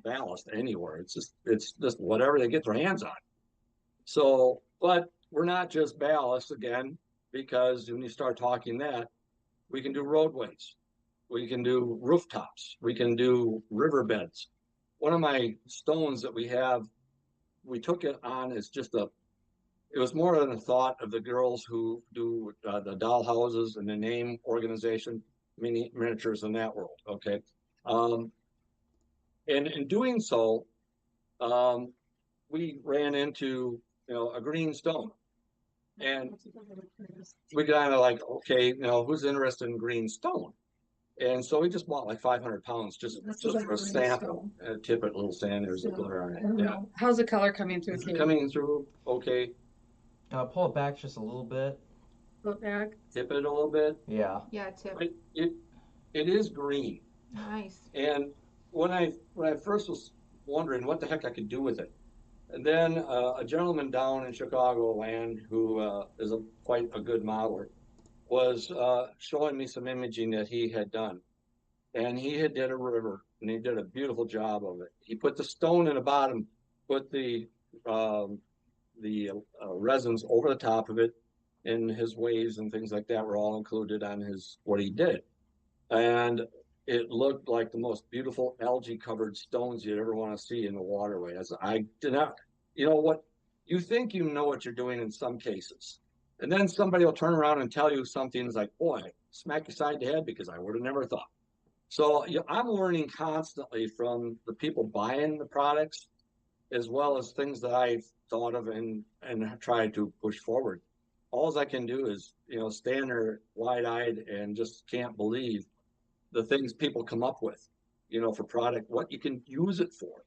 ballast anywhere. It's just whatever they get their hands on. So, but we're not just ballast again, because when you start talking that, we can do roadways, we can do rooftops, we can do riverbeds. One of my stones that we have, we took it on as just it was more than a thought of the girls who do the doll houses and the name organization, miniatures in that world. Okay. And in doing so, we ran into, you know, a green stone, and we kind of like, okay, you know, who's interested in green stone? And so we just bought like 500 pounds just for a sample, tip it, little sand, there's a glitter on it. Yeah. How's the color coming through? It's coming through okay. Pull it back just a little bit. Look back. Tip it a little bit. Yeah. Yeah, tip. It is green. Nice. And when I first was wondering what the heck I could do with it, and then a gentleman down in Chicagoland who is quite a good modeler was showing me some imaging that he had done, and he had did a river, and he did a beautiful job of it. He put the stone in the bottom, put the resins over the top of it, and his waves and things like that were all included on what he did, and it looked like the most beautiful algae covered stones you'd ever want to see in the waterway. As I did not, you know what, you think you know what you're doing in some cases, and then somebody will turn around and tell you something that's like, boy, smack you side the head, because I would have never thought. So I'm learning constantly from the people buying the products, as well as things that I've thought of and tried to push forward. all I can do is, stand there wide-eyed and just can't believe the things people come up with, for product, what you can use it for.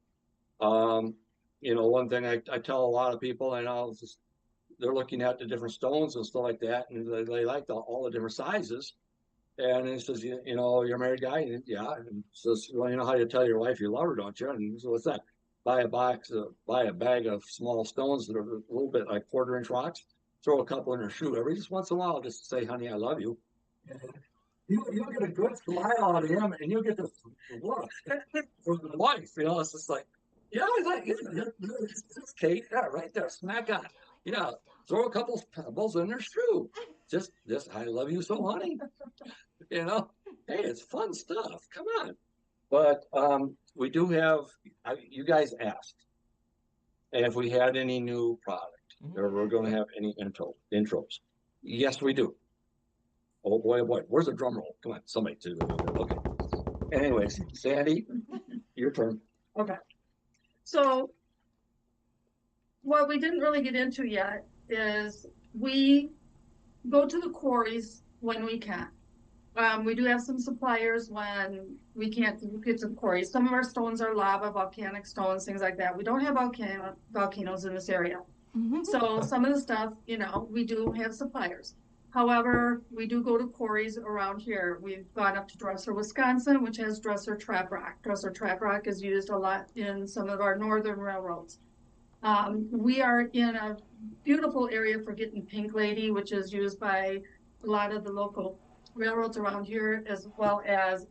One thing I tell a lot of people, they're looking at the different stones and stuff like that, and they like all the different sizes. And he says, you're a married guy? And, yeah. And says, well, you know how you tell your wife you love her, don't you? And so what's that? Buy a bag of small stones that are a little bit like 1/4-inch rocks, throw a couple in her shoe every just once in a while, just to say, honey, I love you. You'll get a good smile out of him, and you'll get this look from the wife. It's just like, yeah, it's Kate, yeah, right there, smack on. Yeah, throw a couple pebbles in her shoe. Just, I love you so, honey. Hey, it's fun stuff. Come on. But we do have, you guys asked if we had any new product, or we're going to have any intros. Yes, we do. Oh boy, oh boy. Where's the drum roll? Come on, somebody do it. Okay. Anyways, Sandy, your turn. Okay. So what we didn't really get into yet is we go to the quarries when we can. We do have some suppliers when we can't get to the quarries. Some of our stones are lava, volcanic stones, things like that. We don't have volcanoes in this area. So some of the stuff, we do have suppliers. However, we do go to quarries around here. We've gone up to Dresser, Wisconsin, which has Dresser trap rock. Dresser trap rock is used a lot in some of our northern railroads. We are in a beautiful area for getting Pink Lady, which is used by a lot of the local railroads around here, as well as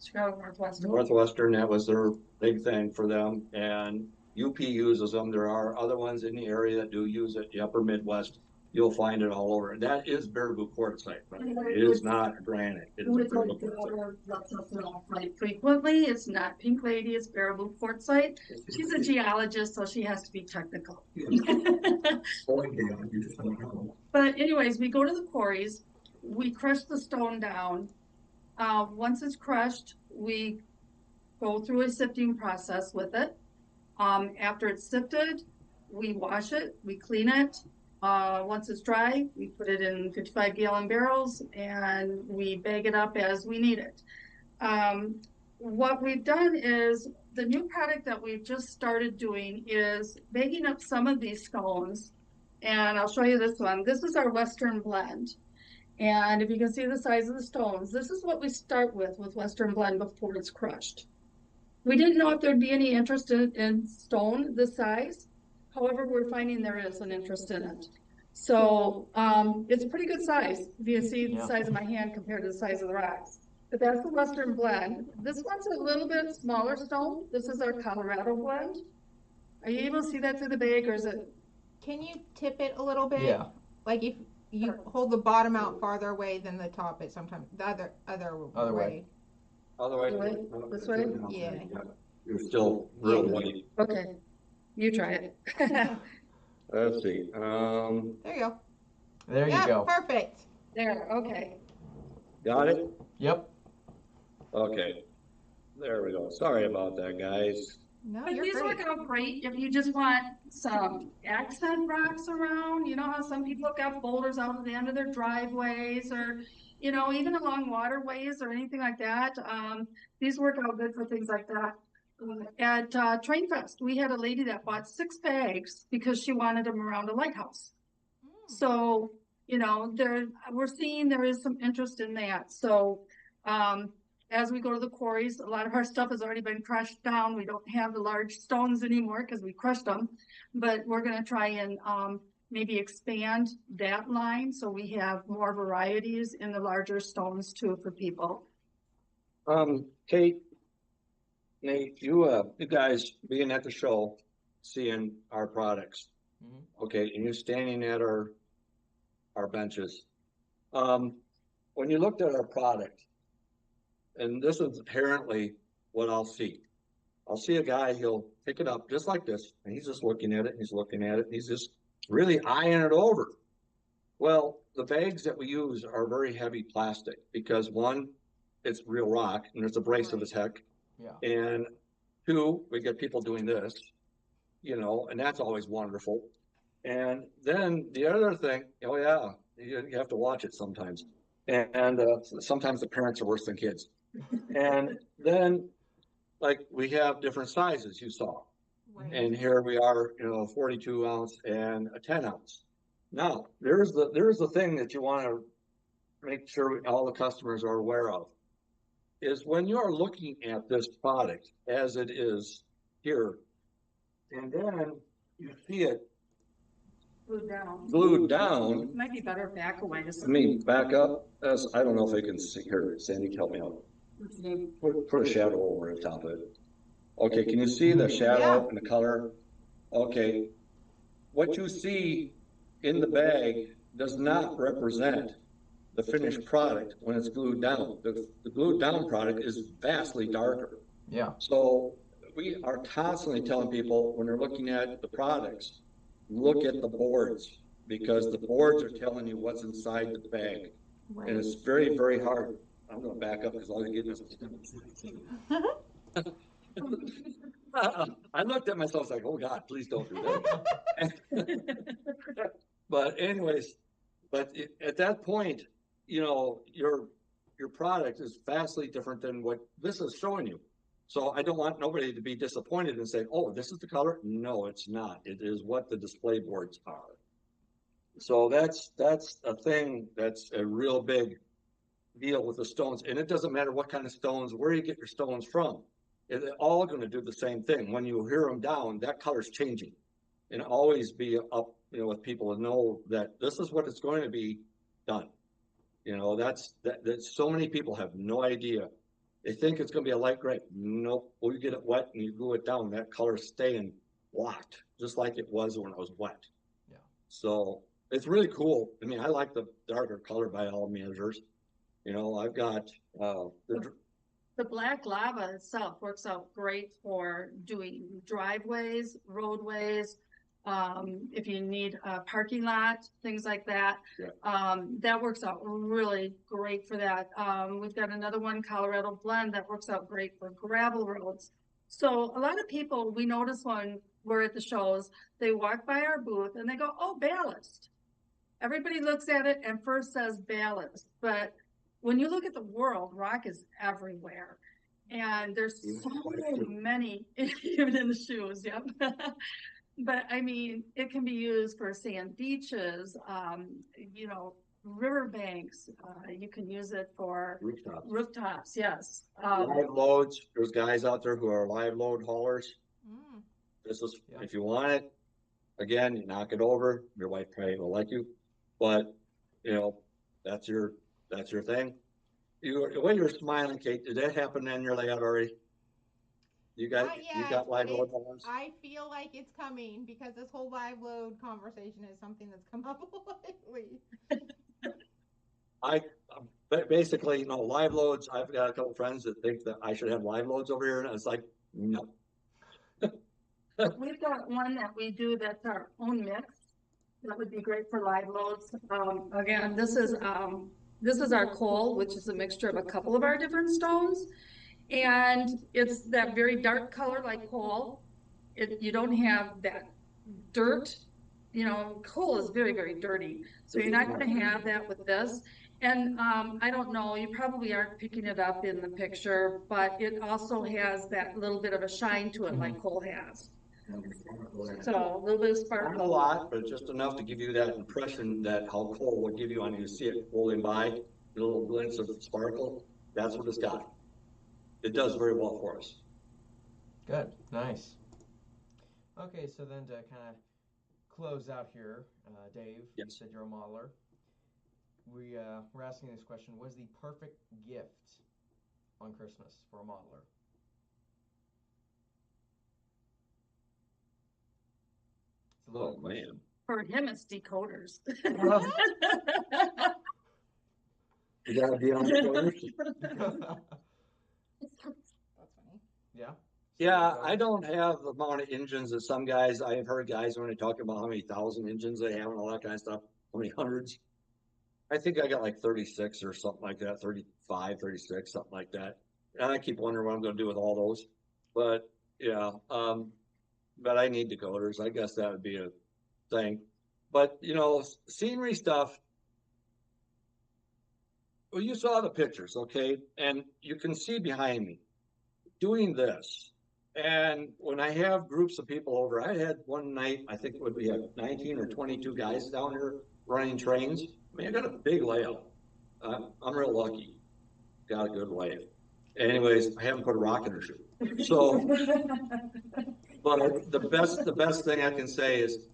Chicago Northwestern. Northwestern, that was their big thing for them, and UP uses them. There are other ones in the area that do use it. The upper Midwest, you'll find it all over. That is Baraboo quartzite, but it is not granite. It is a Baraboo quartzite. Frequently, it's not Pink Lady, it's Baraboo quartzite. She's a geologist, so she has to be technical. But anyways, we go to the quarries, we crush the stone down. Once it's crushed, we go through a sifting process with it. After it's sifted, we wash it, we clean it. Once it's dry, we put it in 55-gallon barrels and we bag it up as we need it. What we've done is the new product that we've just started doing is bagging up some of these stones. And I'll show you this one. This is our Western blend. And if you can see the size of the stones, this is what we start with Western blend before it's crushed. We didn't know if there'd be any interest in stone this size. However, we're finding there is an interest in it. So it's a pretty good size. If you see the size of my hand compared to the size of the rocks. But that's the Western blend. This one's a little bit smaller stone. This is our Colorado blend. Are you able to see that through the bag, or is it? Can you tip it a little bit? Yeah. Like if you hold the bottom out farther away than the top, it sometimes the other way. Other way? This way? Yeah. You're still real white. Okay. You try it. Let's see. There you go. There you go. Perfect. There, okay. Got it? Yep. Okay. There we go. Sorry about that, guys. No, But you're these great. work out great if you just want some accent rocks around. You know how some people have got boulders out at the end of their driveways, or even along waterways or anything like that. These work out good for things like that. At Train Fest, we had a lady that bought 6 bags because she wanted them around a lighthouse. So, we're seeing there is some interest in that. So, as we go to the quarries, a lot of our stuff has already been crushed down. We don't have the large stones anymore because we crushed them, but we're going to try and maybe expand that line so we have more varieties in the larger stones too for people. Kate, Nate, you guys being at the show, seeing our products, okay, and you standing at our benches. When you looked at our product, and this is inherently what I'll see. I'll see a guy, he'll pick it up just like this, and he's just looking at it, and he's looking at it, and he's just really eyeing it over. Well, the bags that we use are very heavy plastic because 1, it's real rock, and it's abrasive as heck. Yeah. And 2, we get people doing this, and that's always wonderful. And then the other thing, oh yeah, you have to watch it sometimes. And sometimes the parents are worse than kids. And then like we have different sizes you saw. Right. And here we are, 42 ounce and a 10 ounce. Now, there's the thing that you want to make sure all the customers are aware of is when you're looking at this product as it is here, and then you see it glued down. Might be better back away. I mean, back up. As I don't know if they can see here. Sandy, help me out. Put a shadow over the top of it. Okay, can you see the shadow and the color? Okay, what you see in the bag does not represent the finished product when it's glued down. The glued down product is vastly darker. Yeah. So we are constantly telling people when they're looking at the products, look at the boards because the boards are telling you what's inside the bag. Right. And it's very, very hard. I'm going to back up because all you're getting is. I looked at myself like, oh God, please don't do that. But anyways, at that point, your product is vastly different than what this is showing you. So I don't want nobody to be disappointed and say, oh, this is the color. No, it's not. It is what the display boards are. So that's a thing that's a real big deal with the stones. And it doesn't matter what kind of stones, where you get your stones from. They're all going to do the same thing. When you hear them down, that color's changing. And always be up, with people to know that this is what it's going to be done. That's so many people have no idea. They think it's going to be a light gray. Nope. Well, you get it wet and you glue it down, that color's staying locked, just like it was when it was wet. Yeah. So it's really cool. I mean, I like the darker color by all measures. I've got the black lava itself works out great for doing driveways, roadways. If you need a parking lot, things like that, that works out really great for that. We've got another one, Colorado Blend, that works out great for gravel roads. So a lot of people, we notice when we're at the shows, they walk by our booth and they go, oh, ballast. Everybody looks at it and first says ballast, but when you look at the world, rock is everywhere. And there's so many, even in the shoes, yep. But I mean, it can be used for sand beaches, riverbanks. You can use it for rooftops, yes. Live loads. There's guys out there who are live load haulers. This is, if you want it, again, you knock it over. Your wife probably will like you, but that's your thing. The way you're smiling, Kate, did that happen in your layout already? You got live load haulers? I feel like it's coming because this whole live load conversation is something that's come up lately. Basically, live loads. I've got a couple friends that think that I should have live loads over here, and it's like, no. We've got one that we do that's our own mix. That would be great for live loads. Again, this is our coal, which is a mixture of a couple of our different stones. And it's that very dark color like coal. You don't have that dirt. Coal is very, very dirty. So you're not going to have that with this. And I don't know, you probably aren't picking it up in the picture, but it also has that little bit of a shine to it like coal has. So a little bit of sparkle. Not a lot, but just enough to give you that impression that how coal would give you when you see it rolling by, the little glints of sparkle. That's what it's got. It does very well for us. Good, nice. Okay, so then to kind of close out here, Dave, you said you're a modeler. We're asking this question: what is the perfect gift on Christmas for a modeler? Oh man! For him, it's decoders. You gotta be on decoders. That's funny. Yeah. Yeah, I don't have the amount of engines that some guys. I've heard guys when they talk about how many thousand engines they have and all that kind of stuff. How many hundreds? I think I got like 36 or something like that, 35, 36, something like that. And I keep wondering what I'm going to do with all those. But yeah, but I need decoders. I guess that would be thing. But you know, scenery stuff. Well, you saw the pictures, okay, and you can see behind me doing this. And when I have groups of people over, I had one night, I think it would be 19 or 22 guys down here running trains. I mean, I got a big layout. I'm real lucky. Got a good wife. Anyways, I haven't put a rock in her shoe. So, but the best thing I can say is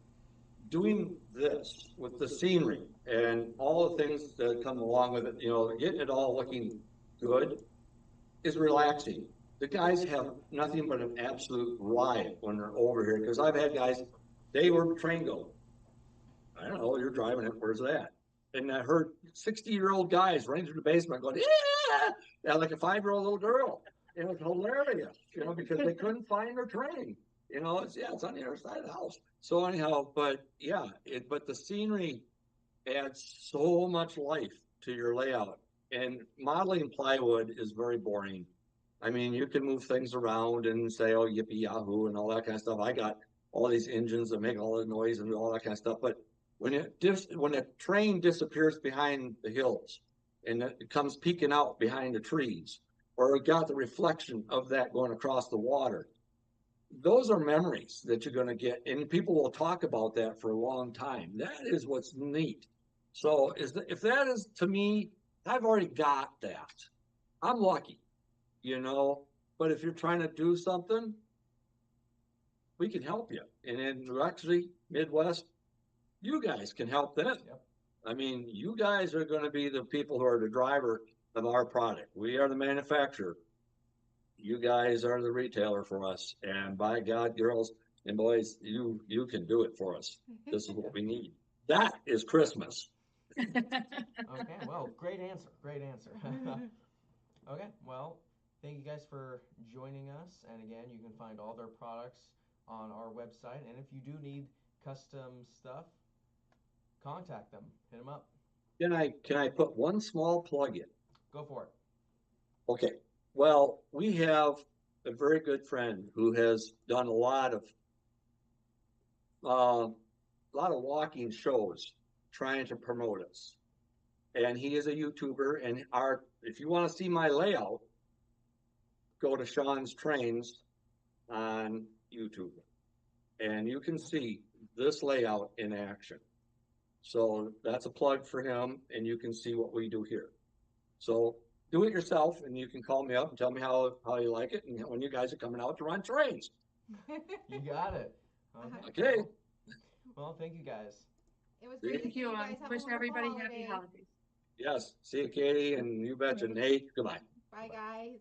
doing this with the scenery and all the things that come along with it, you know, getting it all looking good is relaxing. The guys have nothing but an absolute riot when they're over here because I've had guys, they were train go. I don't know, you're driving it, where's that? And I heard 60-year-old guys running through the basement going, yeah, like a 5-year-old little girl. It was hilarious, you know, because they couldn't find their train. You know, it's on the other side of the house. So anyhow, but yeah, but the scenery adds so much life to your layout. And modeling plywood is very boring. I mean, you can move things around and say, oh, yippee yahoo, and all that kind of stuff. I got all these engines that make all the noise and all that kind of stuff. But when a train disappears behind the hills and it comes peeking out behind the trees, or it got the reflection of that going across the water, those are memories that you're going to get, and people will talk about that for a long time. That is what's neat. So if that is to me, I've already got that. I'm lucky, you know. But if you're trying to do something, we can help you. And then actually, Midwest, you guys can help them. Yep. I mean, you guys are going to be the people who are the driver of our product. We are the manufacturer. You guys are the retailer for us. And by God, girls and boys, you can do it for us. This is what we need. That is Christmas. Okay, well, great answer. Great answer. Okay, well, thank you guys for joining us. And again, you can find all their products on our website. And if you do need custom stuff, contact them. Hit them up. Can I put one small plug in? Go for it. Okay. Well, we have a very good friend who has done a lot of walking shows trying to promote us. And he is a YouTuber. And if you want to see my layout, go to Sean's Trains on YouTube. And you can see this layout in action. So that's a plug for him, and you can see what we do here. So do it yourself, and you can call me up and tell me how you like it, and when you guys are coming out to run trains. You got it. Okay. Well, thank you guys. It was great to see you guys. Have a Wish wonderful everybody holiday. happy holidays. Yes. See you, Katie, and you betcha. Nate, goodbye. Bye, guys.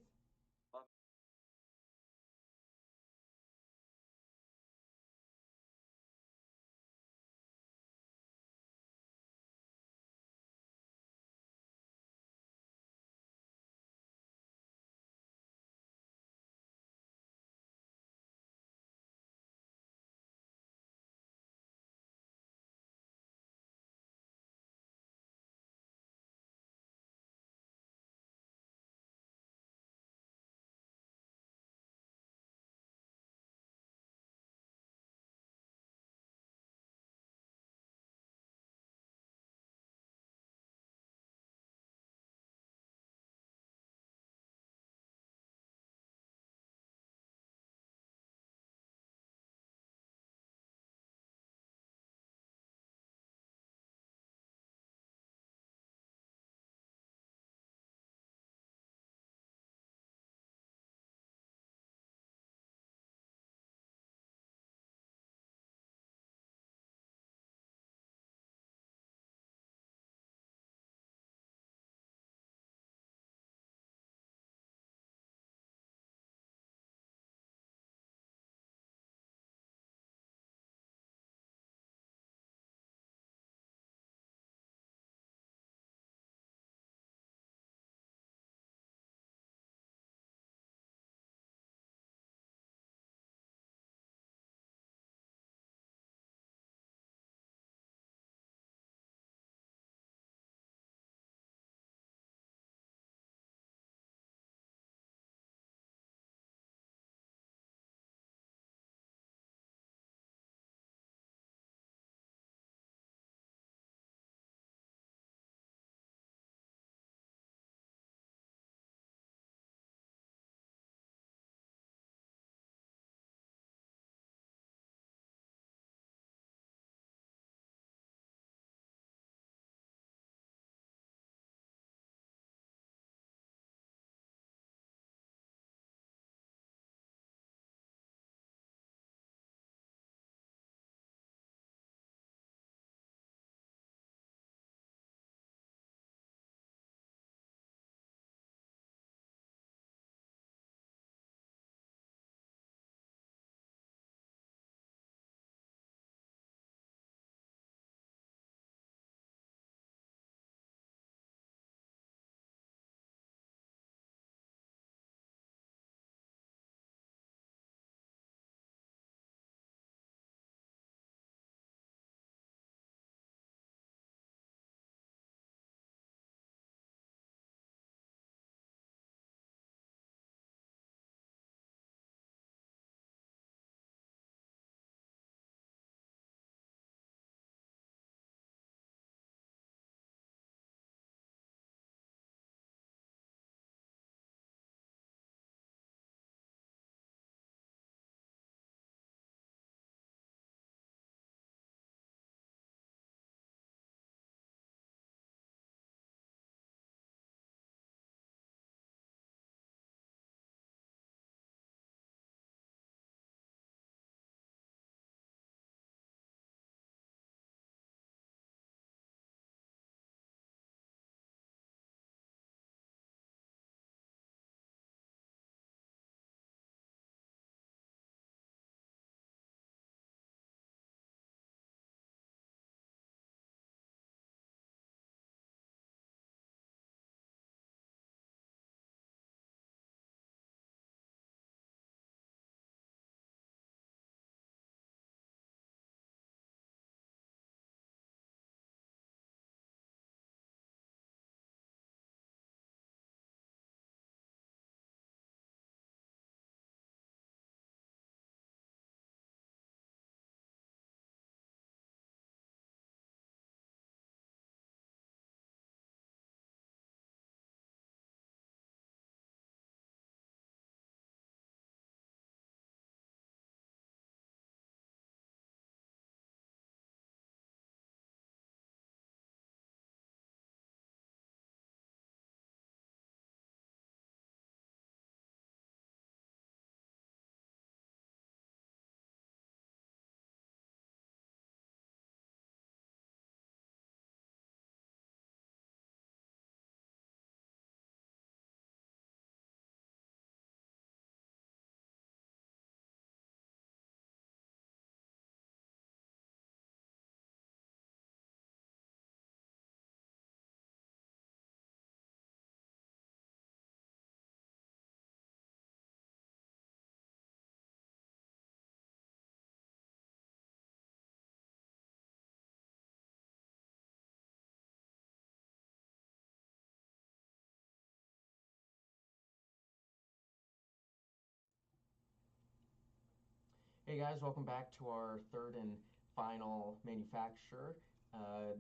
Hey guys, welcome back to our third and final manufacturer.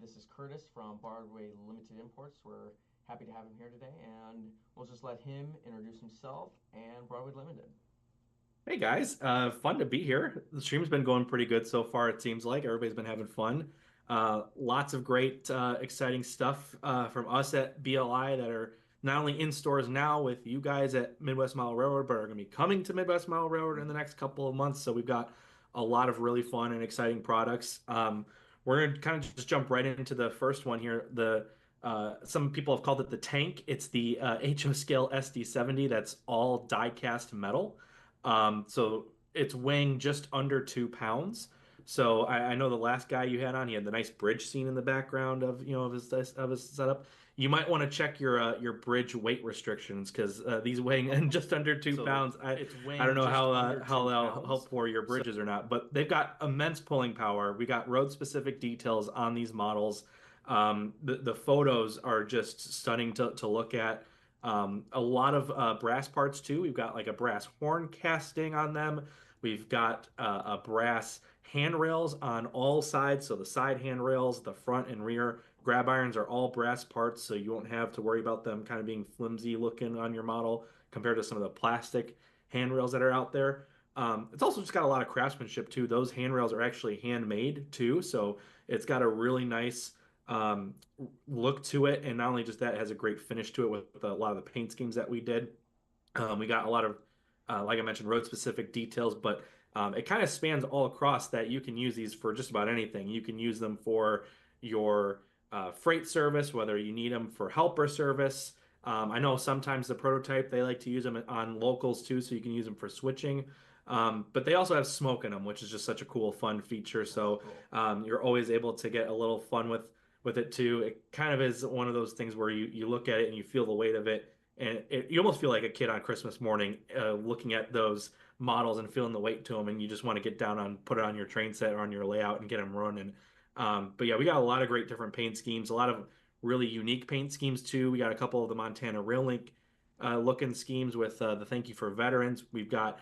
This is Curtis from Broadway Limited Imports. We're happy to have him here today, and we'll just let him introduce himself and Broadway Limited. Hey guys, fun to be here. The stream's been going pretty good so far, it seems like. Everybody's been having fun. Lots of great, exciting stuff from us at BLI that are not only in stores now with you guys at Midwest Mile Railroad, but are going to be coming to Midwest Mile Railroad in the next couple of months. So we've got a lot of really fun and exciting products. We're going to kind of just jump right into the first one here. Some people have called it the tank. It's the HO Scale SD70 that's all die-cast metal. So it's weighing just under 2 pounds. So I know the last guy you had on, he had the nice bridge scene in the background of his setup. You might want to check your bridge weight restrictions because these weighing in just under 2 pounds. I don't know how they'll help for your bridges or not, but they've got immense pulling power. We got road specific details on these models. The photos are just stunning to look at. A lot of brass parts too. We've got like a brass horn casting on them. We've got a brass handrails on all sides. So the side handrails, the front and rear grab irons are all brass parts. So you won't have to worry about them kind of being flimsy looking on your model compared to some of the plastic handrails that are out there. It's also just got a lot of craftsmanship too. Those handrails are actually handmade too. So it's got a really nice look to it, and not only just that, it has a great finish to it with a lot of the paint schemes that we did. We got a lot of, like I mentioned, road specific details, but it kind of spans all across that you can use these for just about anything. You can use them for your freight service, whether you need them for helper service. I know sometimes the prototype, they like to use them on locals too, so you can use them for switching. But they also have smoke in them, which is just such a cool, fun feature. So you're always able to get a little fun with it too. It kind of is one of those things where you look at it and you feel the weight of it, and you almost feel like a kid on Christmas morning looking at those models and feeling the weight to them, and you just want to get down on put it on your train set or on your layout and get them running. But yeah, we got a lot of great different paint schemes, a lot of really unique paint schemes too. We got a couple of the Montana Rail Link looking schemes with the Thank You for Veterans. We've got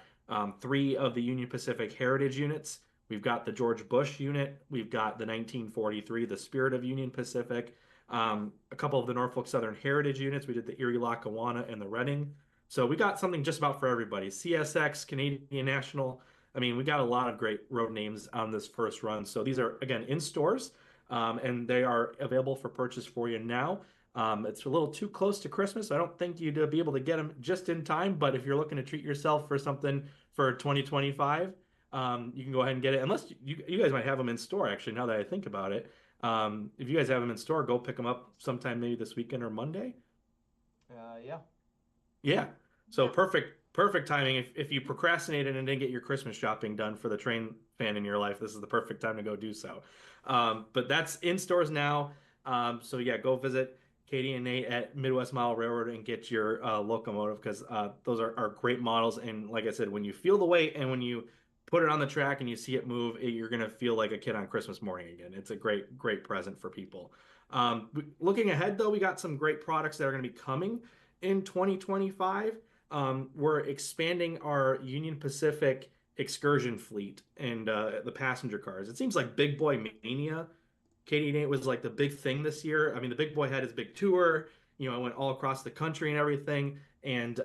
three of the Union Pacific Heritage units. We've got the George Bush unit. We've got the 1943, the Spirit of Union Pacific. A couple of the Norfolk Southern Heritage units. We did the Erie Lackawanna and the Reading. So we got something just about for everybody. CSX, Canadian National. I mean, we got a lot of great road names on this first run. So these are, again, in stores, and they are available for purchase for you now. It's a little too close to Christmas. I don't think you'd be able to get them just in time, but if you're looking to treat yourself for something for 2025, you can go ahead and get it. Unless you guys might have them in store, actually, now that I think about it. If you guys have them in store, go pick them up sometime maybe this weekend or Monday. Yeah. Yeah. So perfect timing. If you procrastinated and didn't get your Christmas shopping done for the train fan in your life, this is the perfect time to go do so. But that's in stores now. So yeah, go visit Katie and Nate at Midwest Mile Railroad and get your locomotive because those are great models. And like I said, when you feel the weight and when you put it on the track and you see it move, you're going to feel like a kid on Christmas morning again. It's a great present for people. Looking ahead, though, we got some great products that are going to be coming in 2025. We're expanding our Union Pacific excursion fleet and the passenger cars. It seems like Big Boy Mania, Katie and Nate, was like the big thing this year. I mean, the Big Boy had his big tour, it went all across the country and everything. And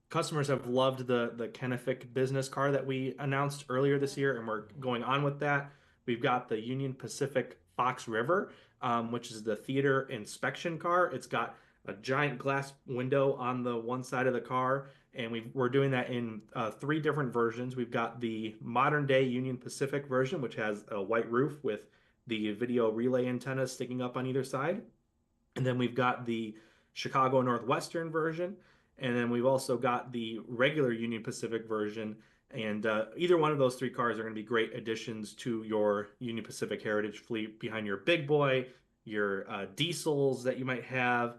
customers have loved the Kenefic business car that we announced earlier this year, and we're going on with that. We've got the Union Pacific Fox River, which is the theater inspection car. It's got a giant glass window on the one side of the car, and we're doing that in three different versions. We've got the modern day Union Pacific version, which has a white roof with the video relay antennas sticking up on either side. And then we've got the Chicago Northwestern version. And then we've also got the regular Union Pacific version. And either one of those three cars are going to be great additions to your Union Pacific Heritage fleet behind your Big Boy, your diesels that you might have,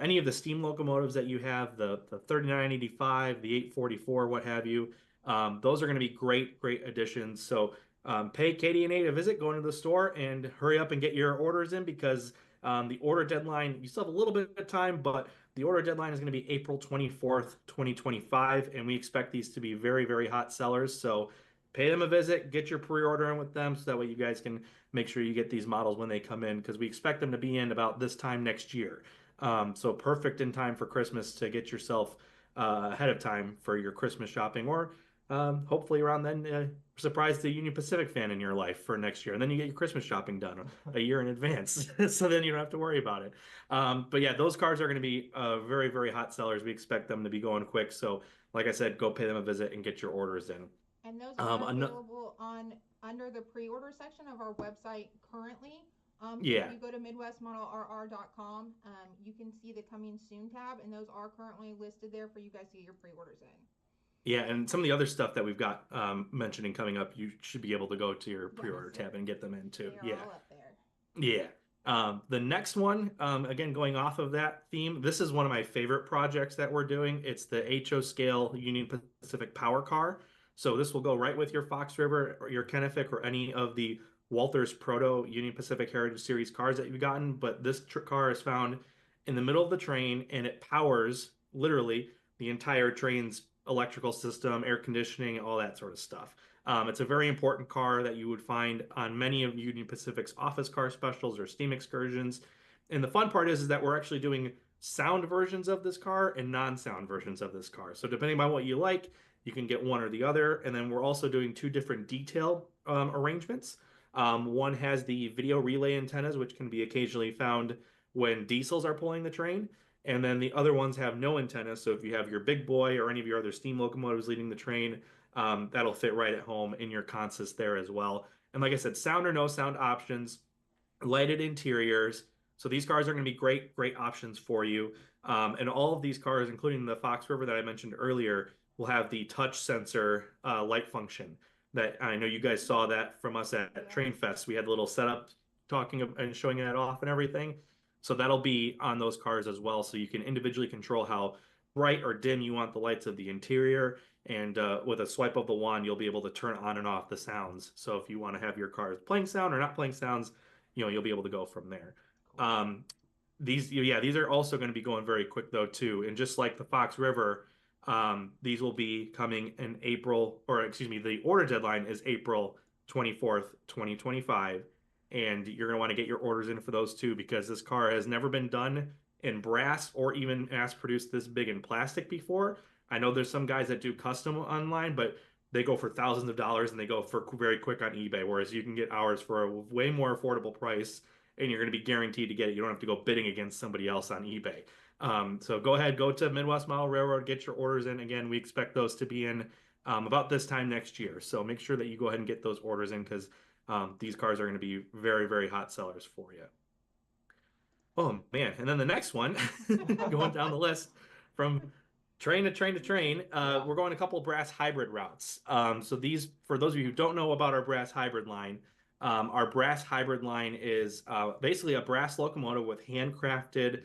any of the steam locomotives that you have, the 3985, the 844, what have you. Those are going to be great additions. So pay Katie and Nate a visit, go into the store and hurry up and get your orders in because the order deadline, you still have a little bit of time, but the order deadline is going to be April 24th, 2025, and we expect these to be very hot sellers. So pay them a visit, get your pre-order in with them, so that way you guys can make sure you get these models when they come in, because we expect them to be in about this time next year. So perfect in time for Christmas to get yourself ahead of time for your Christmas shopping, or hopefully around then, surprise the Union Pacific fan in your life for next year, and then you get your Christmas shopping done a year in advance, so then you don't have to worry about it. But yeah, those cars are going to be very, very hot sellers. We expect them to be going quick. So, like I said, go pay them a visit and get your orders in. And those are Um, ano- available on under the pre-order section of our website currently. So yeah, if you go to midwestmodelrr.com, you can see the coming soon tab, and those are currently listed there for you guys to get your pre-orders in. yeah, and some of the other stuff that we've got mentioning coming up, you should be able to go to your pre-order Yes, tab and get them in too. They are Yeah, all up there. yeah. The next one, again, going off of that theme, this is one of my favorite projects that we're doing. It's the HO scale Union Pacific Power Car. So this will go right with your Fox River or your Kennefic or any of the Walters Proto Union Pacific Heritage Series cars that you've gotten. But this car is found in the middle of the train, and it powers literally the entire train's electrical system, air conditioning, all that sort of stuff. It's a very important car that you would find on many of Union Pacific's office car specials or steam excursions. And the fun part is that we're actually doing sound versions of this car and non-sound versions of this car. So depending on what you like, you can get one or the other. And then we're also doing two different detail arrangements. One has the video relay antennas, which can be occasionally found when diesels are pulling the train. And then the other ones have no antennas. So if you have your big boy or any of your other steam locomotives leading the train, that'll fit right at home in your consist there as well. And like I said, sound or no sound options, lighted interiors. So these cars are going to be great, great options for you. And all of these cars, including the Fox River that I mentioned earlier, will have the touch sensor light function. That I know you guys saw that from us at Train Fest. We had a little setup talking and showing that off and everything. So that'll be on those cars as well. So you can individually control how bright or dim you want the lights of the interior. And with a swipe of the wand, you'll be able to turn on and off the sounds. So if you want to have your cars playing sound or not playing sounds, you'll be able to go from there. These are also going to be going very quick though too. And just like the Fox River, these will be coming in April, or excuse me, the order deadline is April 24th, 2025. And you're going to want to get your orders in for those too, because this car has never been done in brass or even mass produced this big in plastic before. I know there's some guys that do custom online, but they go for thousands of dollars and they go for very quick on eBay, whereas you can get ours for a way more affordable price, and you're going to be guaranteed to get it. You don't have to go bidding against somebody else on eBay. So go ahead, go to Midwest Model Railroad, get your orders in. Again, we expect those to be in about this time next year. So make sure that you go ahead and get those orders in, because these cars are going to be very, very hot sellers for you. Oh man, and then the next one, going down the list from train to train to train, we're going a couple of brass hybrid routes. So these, for those of you who don't know about our brass hybrid line, our brass hybrid line is basically a brass locomotive with handcrafted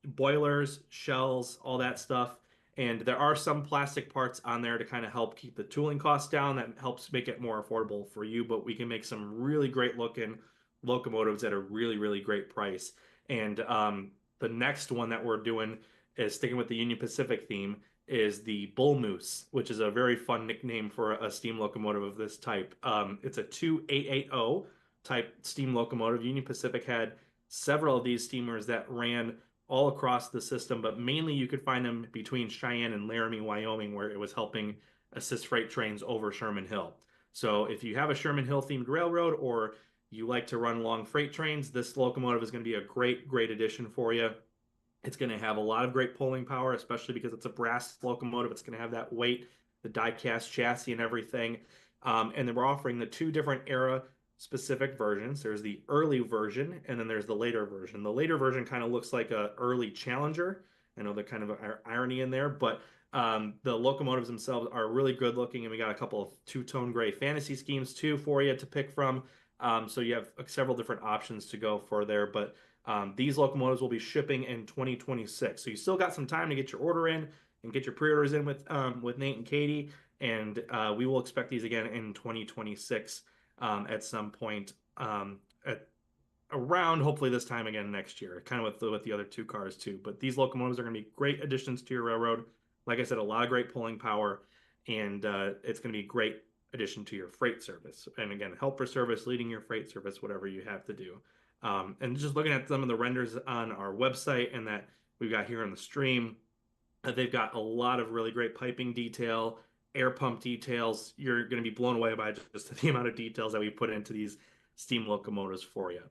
boilers, shells, all that stuff. And there are some plastic parts on there to kind of help keep the tooling costs down. That helps make it more affordable for you, but we can make some really great looking locomotives at a really, really great price. And the next one that we're doing is sticking with the Union Pacific theme, is the Bull Moose, which is a very fun nickname for a steam locomotive of this type. It's a 2880 type steam locomotive. Union Pacific had several of these steamers that ran all across the system, but mainly you could find them between Cheyenne and Laramie, Wyoming, where it was helping assist freight trains over Sherman Hill. So if you have a Sherman Hill themed railroad, or you like to run long freight trains, this locomotive is going to be a great, great addition for you. It's going to have a lot of great pulling power, especially because it's a brass locomotive. It's going to have that weight, the die-cast chassis and everything. And then we're offering the two different era specific versions. There's the early version, and then there's the later version. The later version kind of looks like a early Challenger. I know there's kind of irony in there, but the locomotives themselves are really good looking, and we got a couple of two-tone gray fantasy schemes too for you to pick from. So you have several different options to go for there, but these locomotives will be shipping in 2026. So you still got some time to get your order in and get your pre-orders in with Nate and Katie, and we will expect these again in 2026 at some point at around hopefully this time again next year, kind of with the other two cars too. But these locomotives are going to be great additions to your railroad. Like I said, a lot of great pulling power, and it's going to be great addition to your freight service. And again, helper service, leading your freight service, whatever you have to do. And just looking at some of the renders on our website and that we've got here on the stream, they've got a lot of really great piping detail, air pump details. You're going to be blown away by just the amount of details that we put into these steam locomotives for you.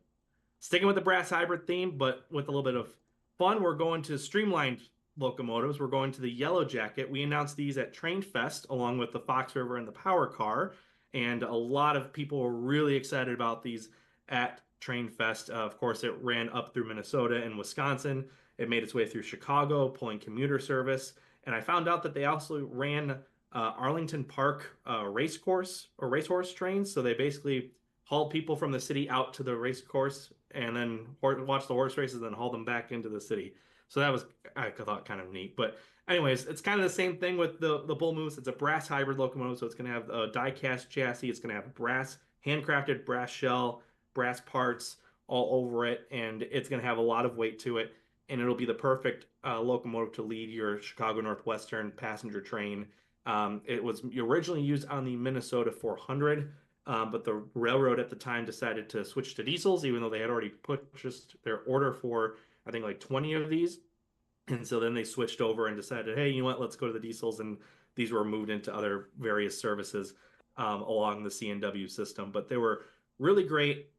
Sticking with the brass hybrid theme, but with a little bit of fun, we're going to streamlined locomotives. We're going to the Yellow Jacket. We announced these at Train Fest along with the Fox River and the Power Car, and a lot of people were really excited about these at Train Fest. Of course, it ran up through Minnesota and Wisconsin. It made its way through Chicago, pulling commuter service, and I found out that they also ran Arlington Park racehorse trains. So they basically hauled people from the city out to the race course and then watch the horse races and then haul them back into the city. So that was, I thought, kind of neat. But anyways, it's kind of the same thing with the Bull Moose. It's a brass hybrid locomotive, so it's going to have a die-cast chassis. It's going to have brass, handcrafted brass shell, brass parts all over it, and it's going to have a lot of weight to it. And it'll be the perfect locomotive to lead your Chicago Northwestern passenger train. It was originally used on the Minnesota 400, but the railroad at the time decided to switch to diesels, even though they had already purchased their order for, I think, like 20 of these. And so then they switched over and decided, hey, you know what, let's go to the diesels. And these were moved into other various services along the C&W system. But they were really great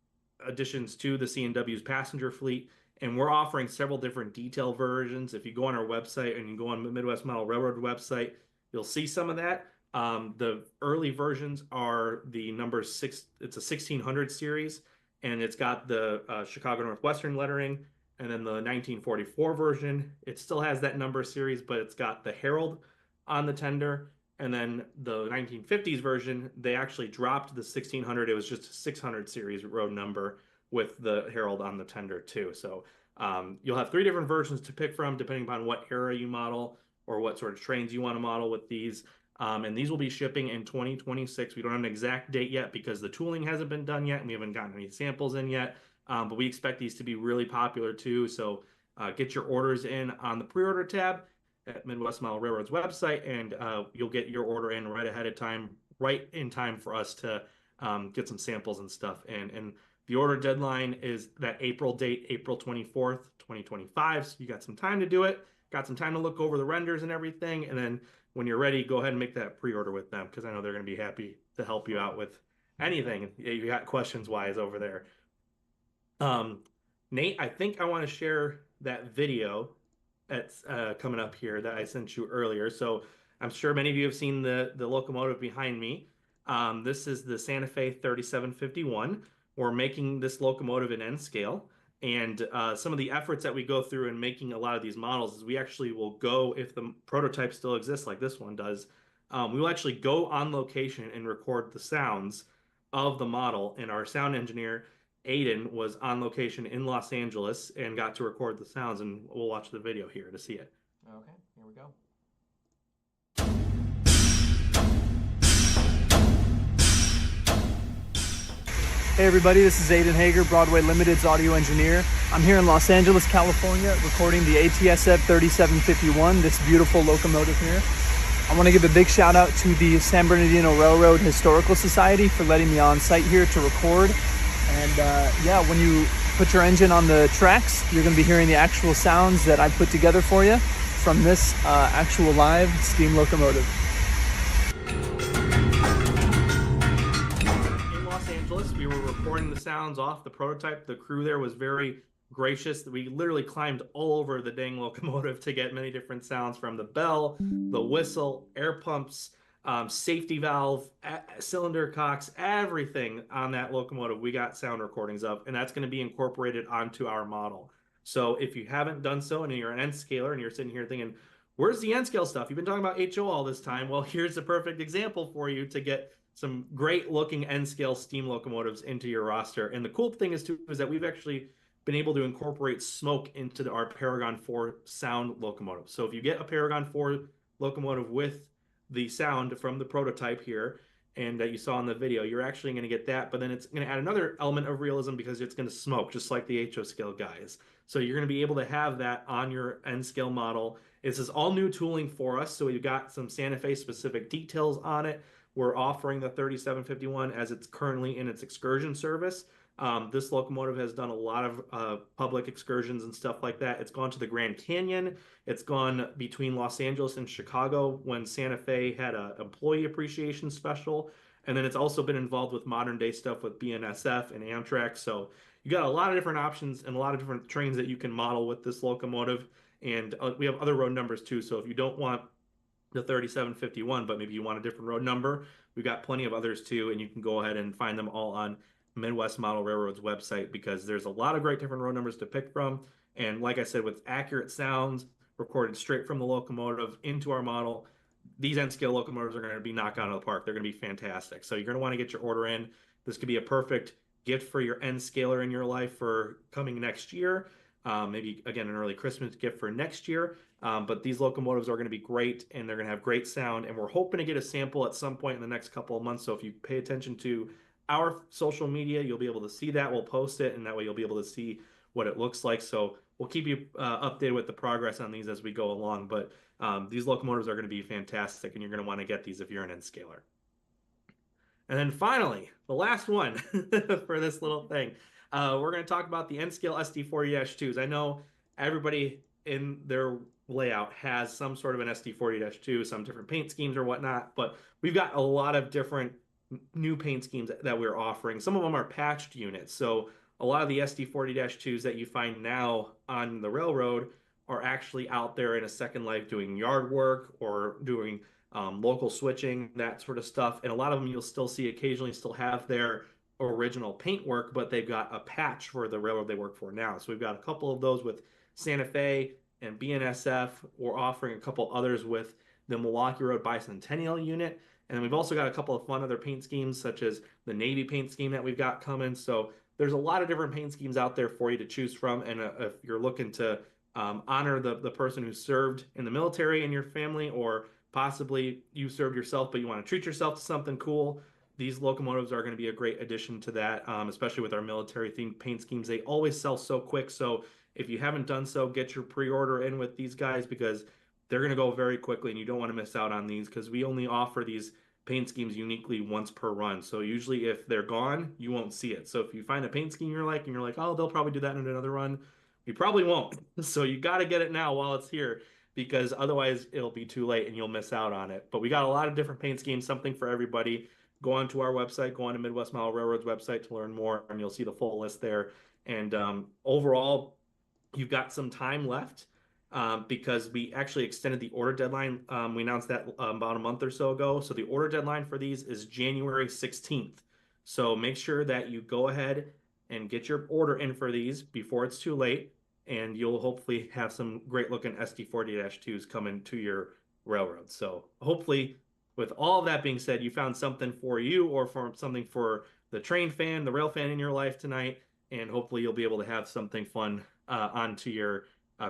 additions to the C&W's passenger fleet. And we're offering several different detail versions. If you go on our website and you go on the Midwest Model Railroad website, you'll see some of that. The early versions are the number 6. It's a 1600 series, and it's got the Chicago Northwestern lettering. And then the 1944 version, it still has that number series, but it's got the Herald on the tender. And then the 1950s version, they actually dropped the 1600. It was just a 600 series road number with the Herald on the tender too. So you'll have 3 different versions to pick from depending upon what era you model or what sort of trains you want to model with these. And these will be shipping in 2026. We don't have an exact date yet because the tooling hasn't been done yet and we haven't gotten any samples in yet. But we expect these to be really popular too. So get your orders in on the pre-order tab at Midwest Model Railroad's website, and you'll get your order in right ahead of time, right in time for us to get some samples and stuff. And the order deadline is that April date, April 24th, 2025. So you got some time to do it, got some time to look over the renders and everything. And then when you're ready, go ahead and make that pre-order with them, because I know they're going to be happy to help you out with anything you got questions wise over there. Nate, I think I want to share that video that's coming up here that I sent you earlier. So I'm sure many of you have seen the locomotive behind me. This is the Santa Fe 3751. We're making this locomotive in N scale. And some of the efforts that we go through in making a lot of these models is we actually will go, if the prototype still exists like this one does, we will actually go on location and record the sounds of the model. And our sound engineer, Aiden, was on location in Los Angeles and got to record the sounds, and we'll watch the video here to see it. Okay, here we go. Hey everybody, this is Aiden Hager, Broadway Limited's audio engineer. I'm here in Los Angeles, California, recording the ATSF 3751, this beautiful locomotive here. I want to give a big shout out to the San Bernardino Railroad Historical Society for letting me on site here to record. And yeah, when you put your engine on the tracks, you're going to be hearing the actual sounds that I put together for you from this actual live steam locomotive. We were recording the sounds off the prototype. The crew there was very gracious. We literally climbed all over the dang locomotive to get many different sounds, from the bell, the whistle, air pumps, safety valve, cylinder cocks, everything on that locomotive we got sound recordings of, and that's going to be incorporated onto our model. So if you haven't done so and you're an N scaler and you're sitting here thinking, where's the N scale stuff? You've been talking about HO all this time. Well, here's a perfect example for you to get some great looking N scale steam locomotives into your roster. And the cool thing is that we've actually been able to incorporate smoke into our Paragon 4 sound locomotive. So if you get a Paragon 4 locomotive with the sound from the prototype here and that you saw in the video, you're actually going to get that, but then it's going to add another element of realism because it's going to smoke just like the HO scale guys. So you're going to be able to have that on your N scale model. This is all new tooling for us. So we've got some Santa Fe specific details on it. we're offering the 3751 as it's currently in its excursion service. This locomotive has done a lot of public excursions and stuff like that. It's gone to the Grand Canyon. It's gone between Los Angeles and Chicago when Santa Fe had an employee appreciation special. And then it's also been involved with modern day stuff with BNSF and Amtrak. So you got a lot of different options and a lot of different trains that you can model with this locomotive. And we have other road numbers too. So if you don't want the 3751, but maybe you want a different road number, we've got plenty of others too. And you can go ahead and find them all on Midwest Model Railroad's website because there's a lot of great different road numbers to pick from. And like I said, with accurate sounds recorded straight from the locomotive into our model, these N scale locomotives are going to be knocked out of the park. They're going to be fantastic. So you're going to want to get your order in. This could be a perfect gift for your N scaler in your life for coming next year. Maybe again an early Christmas gift for next year. But these locomotives are going to be great and they're going to have great sound. And we're hoping to get a sample at some point in the next couple of months. So if you pay attention to our social media, you'll be able to see that. We'll post it, and that way you'll be able to see what it looks like. So we'll keep you updated with the progress on these as we go along. But these locomotives are going to be fantastic, and you're going to want to get these if you're an N-scaler. And then finally, the last one for this little thing, we're going to talk about the N-scale SD40-2s. I know everybody in their layout has some sort of an SD40-2, some different paint schemes or whatnot, but we've got a lot of different new paint schemes that we're offering. Some of them are patched units. So a lot of the SD40-2s that you find now on the railroad are actually out there in a second life doing yard work or doing local switching, that sort of stuff. And a lot of them you'll still see occasionally still have their original paint work, but they've got a patch for the railroad they work for now. So we've got a couple of those with Santa Fe and BNSF. We're offering a couple others with the Milwaukee Road Bicentennial unit. And then we've also got a couple of fun other paint schemes, such as the Navy paint scheme that we've got coming. So there's a lot of different paint schemes out there for you to choose from. And if you're looking to honor the person who served in the military in your family, or possibly you served yourself, but you want to treat yourself to something cool, these locomotives are going to be a great addition to that, especially with our military-themed paint schemes. They always sell so quick. So if you haven't done so, get your pre-order in with these guys because they're going to go very quickly and you don't want to miss out on these because we only offer these paint schemes uniquely once per run. So usually if they're gone, you won't see it. So if you find a paint scheme you're like, and you're like, oh, they'll probably do that in another run, you probably won't. So you got to get it now while it's here because otherwise it'll be too late and you'll miss out on it. But we got a lot of different paint schemes, something for everybody. Go on to our website, go on to Midwest Model Railroad's website to learn more, and you'll see the full list there. And overall, you've got some time left because we actually extended the order deadline. We announced that about a month or so ago. So the order deadline for these is January 16th. So make sure that you go ahead and get your order in for these before it's too late, and you'll hopefully have some great looking SD40-2s coming to your railroad. So hopefully, with all of that being said, you found something for you or for something for the train fan, the rail fan in your life tonight, and hopefully you'll be able to have something fun onto your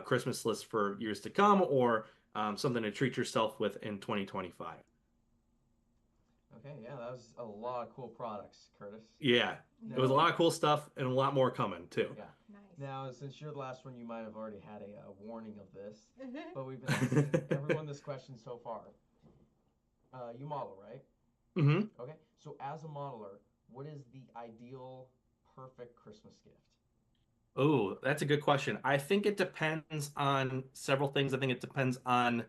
Christmas list for years to come, or something to treat yourself with in 2025. Okay, yeah, that was a lot of cool products, Curtis. Yeah, it was a lot of cool stuff and a lot more coming too. Yeah. Nice. Now, since you're the last one, you might have already had a warning of this, but we've been asking everyone this question so far. You model, right? Mm-hmm. Okay, so as a modeler, what is the ideal perfect Christmas gift? Oh, that's a good question. I think it depends on several things. I think it depends on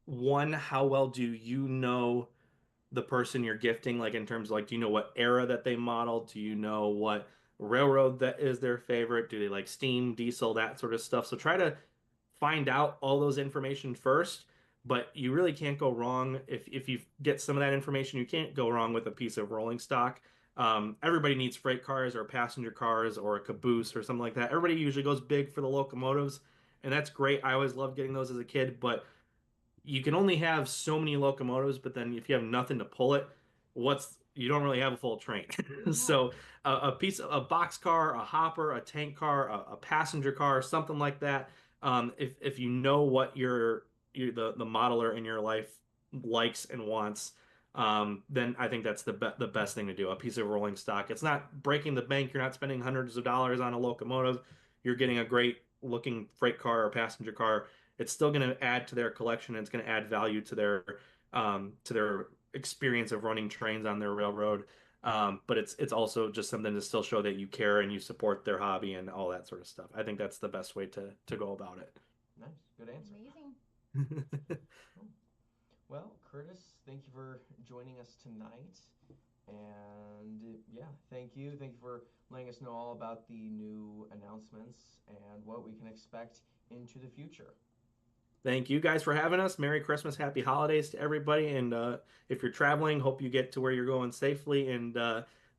one, how well do you know the person you're gifting, like in terms of like, do you know what era that they modeled? Do you know what railroad that is their favorite? Do they like steam, diesel, that sort of stuff? So try to find out all those information first, but you really can't go wrong. If you get some of that information, you can't go wrong with a piece of rolling stock. Everybody needs freight cars or passenger cars or a caboose or something like that. Everybody usually goes big for the locomotives, and that's great. I always loved getting those as a kid, but you can only have so many locomotives, but then if you have nothing to pull it, you don't really have a full train. So a box car, a hopper, a tank car, a passenger car, something like that. If you know what the modeler in your life likes and wants, then I think that's the best thing to do. A piece of rolling stock. It's not breaking the bank. You're not spending hundreds of dollars on a locomotive. You're getting a great looking freight car or passenger car. It's still going to add to their collection, and it's going to add value to their experience of running trains on their railroad. But it's also just something to still show that you care and you support their hobby and all that sort of stuff. I think that's the best way to go about it. Nice, good answer. Amazing. Cool. Well, Curtis, thank you for joining us tonight. And yeah, thank you. Thank you for letting us know all about the new announcements and what we can expect into the future. Thank you guys for having us. Merry Christmas, Happy Holidays to everybody. And if you're traveling, hope you get to where you're going safely and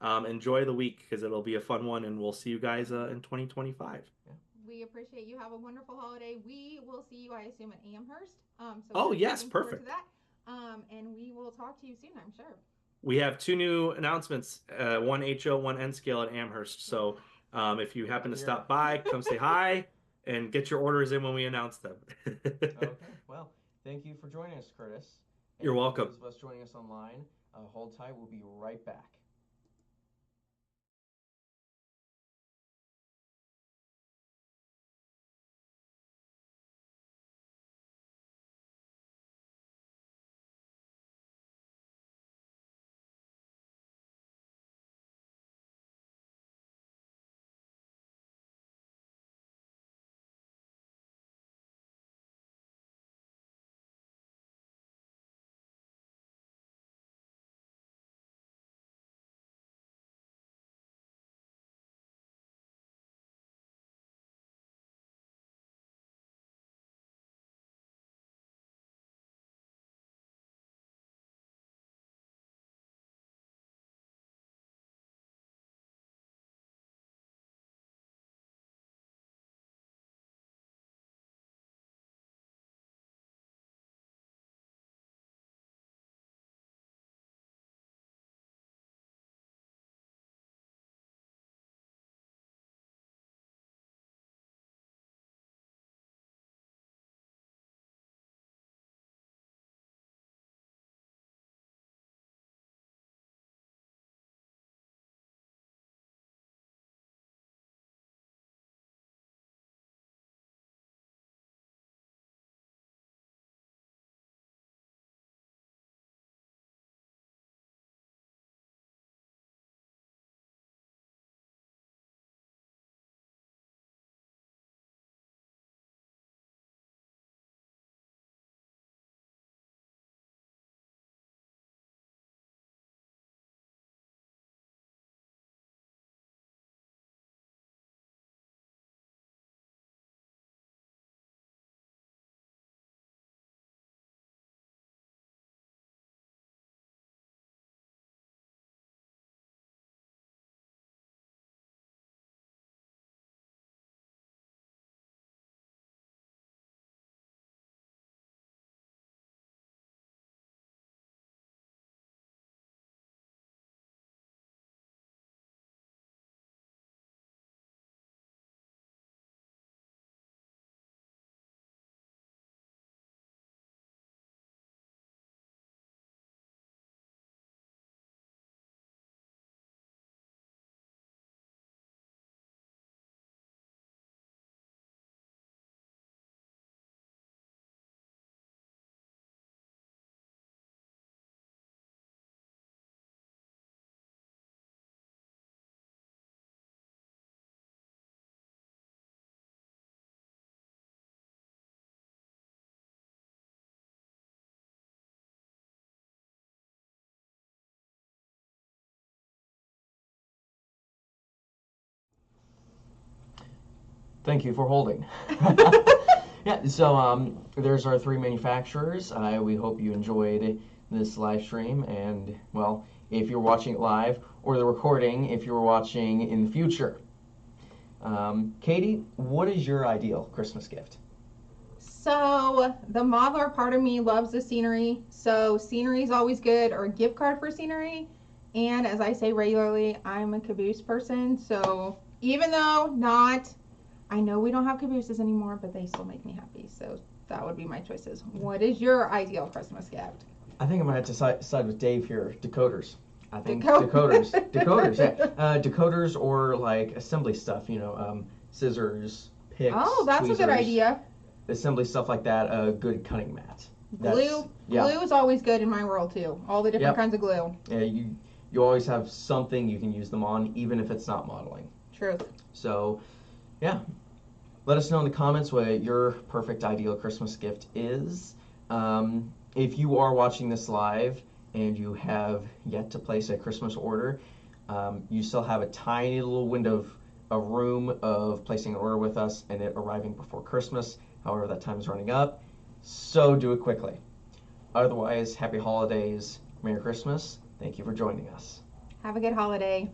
enjoy the week because it'll be a fun one. And we'll see you guys in 2025. Yeah. We appreciate you. Have a wonderful holiday. We will see you, I assume, at Amherst. Oh, we're yes, looking forward perfect. to that. And we will talk to you soon, I'm sure. We have 2 new announcements, one HO, one N scale at Amherst. So if you happen to stop by, come say hi and get your orders in when we announce them. Okay, well, thank you for joining us, Curtis. And You're welcome. For those of us joining us online, hold tight. We'll be right back. Thank you for holding. Yeah, so there's our 3 manufacturers. We hope you enjoyed this live stream. And, well, if you're watching it live, or the recording if you're watching in the future. Katie, what is your ideal Christmas gift? So the modeler part of me loves the scenery. So scenery is always good, or a gift card for scenery. And as I say regularly, I'm a caboose person. So even though I know we don't have cabooses anymore, but they still make me happy. So that would be my choices. What is your ideal Christmas gift? I think I'm going to have to side with Dave here. Decoders. I think Decoders. Decoders, yeah. Decoders or like assembly stuff, scissors, picks, Oh, that's tweezers, a good idea. assembly stuff like that, a good cutting mat. Glue, yeah. glue is always good in my world too. All the different Yep. kinds of glue. Yeah, you always have something you can use them on, even if it's not modeling. Truth. So, yeah. Let us know in the comments what your perfect ideal Christmas gift is. If you are watching this live and you have yet to place a Christmas order, you still have a tiny little window of room of placing an order with us and it arriving before Christmas. However, that time is running up. So do it quickly. Otherwise, happy holidays, Merry Christmas. Thank you for joining us. Have a good holiday.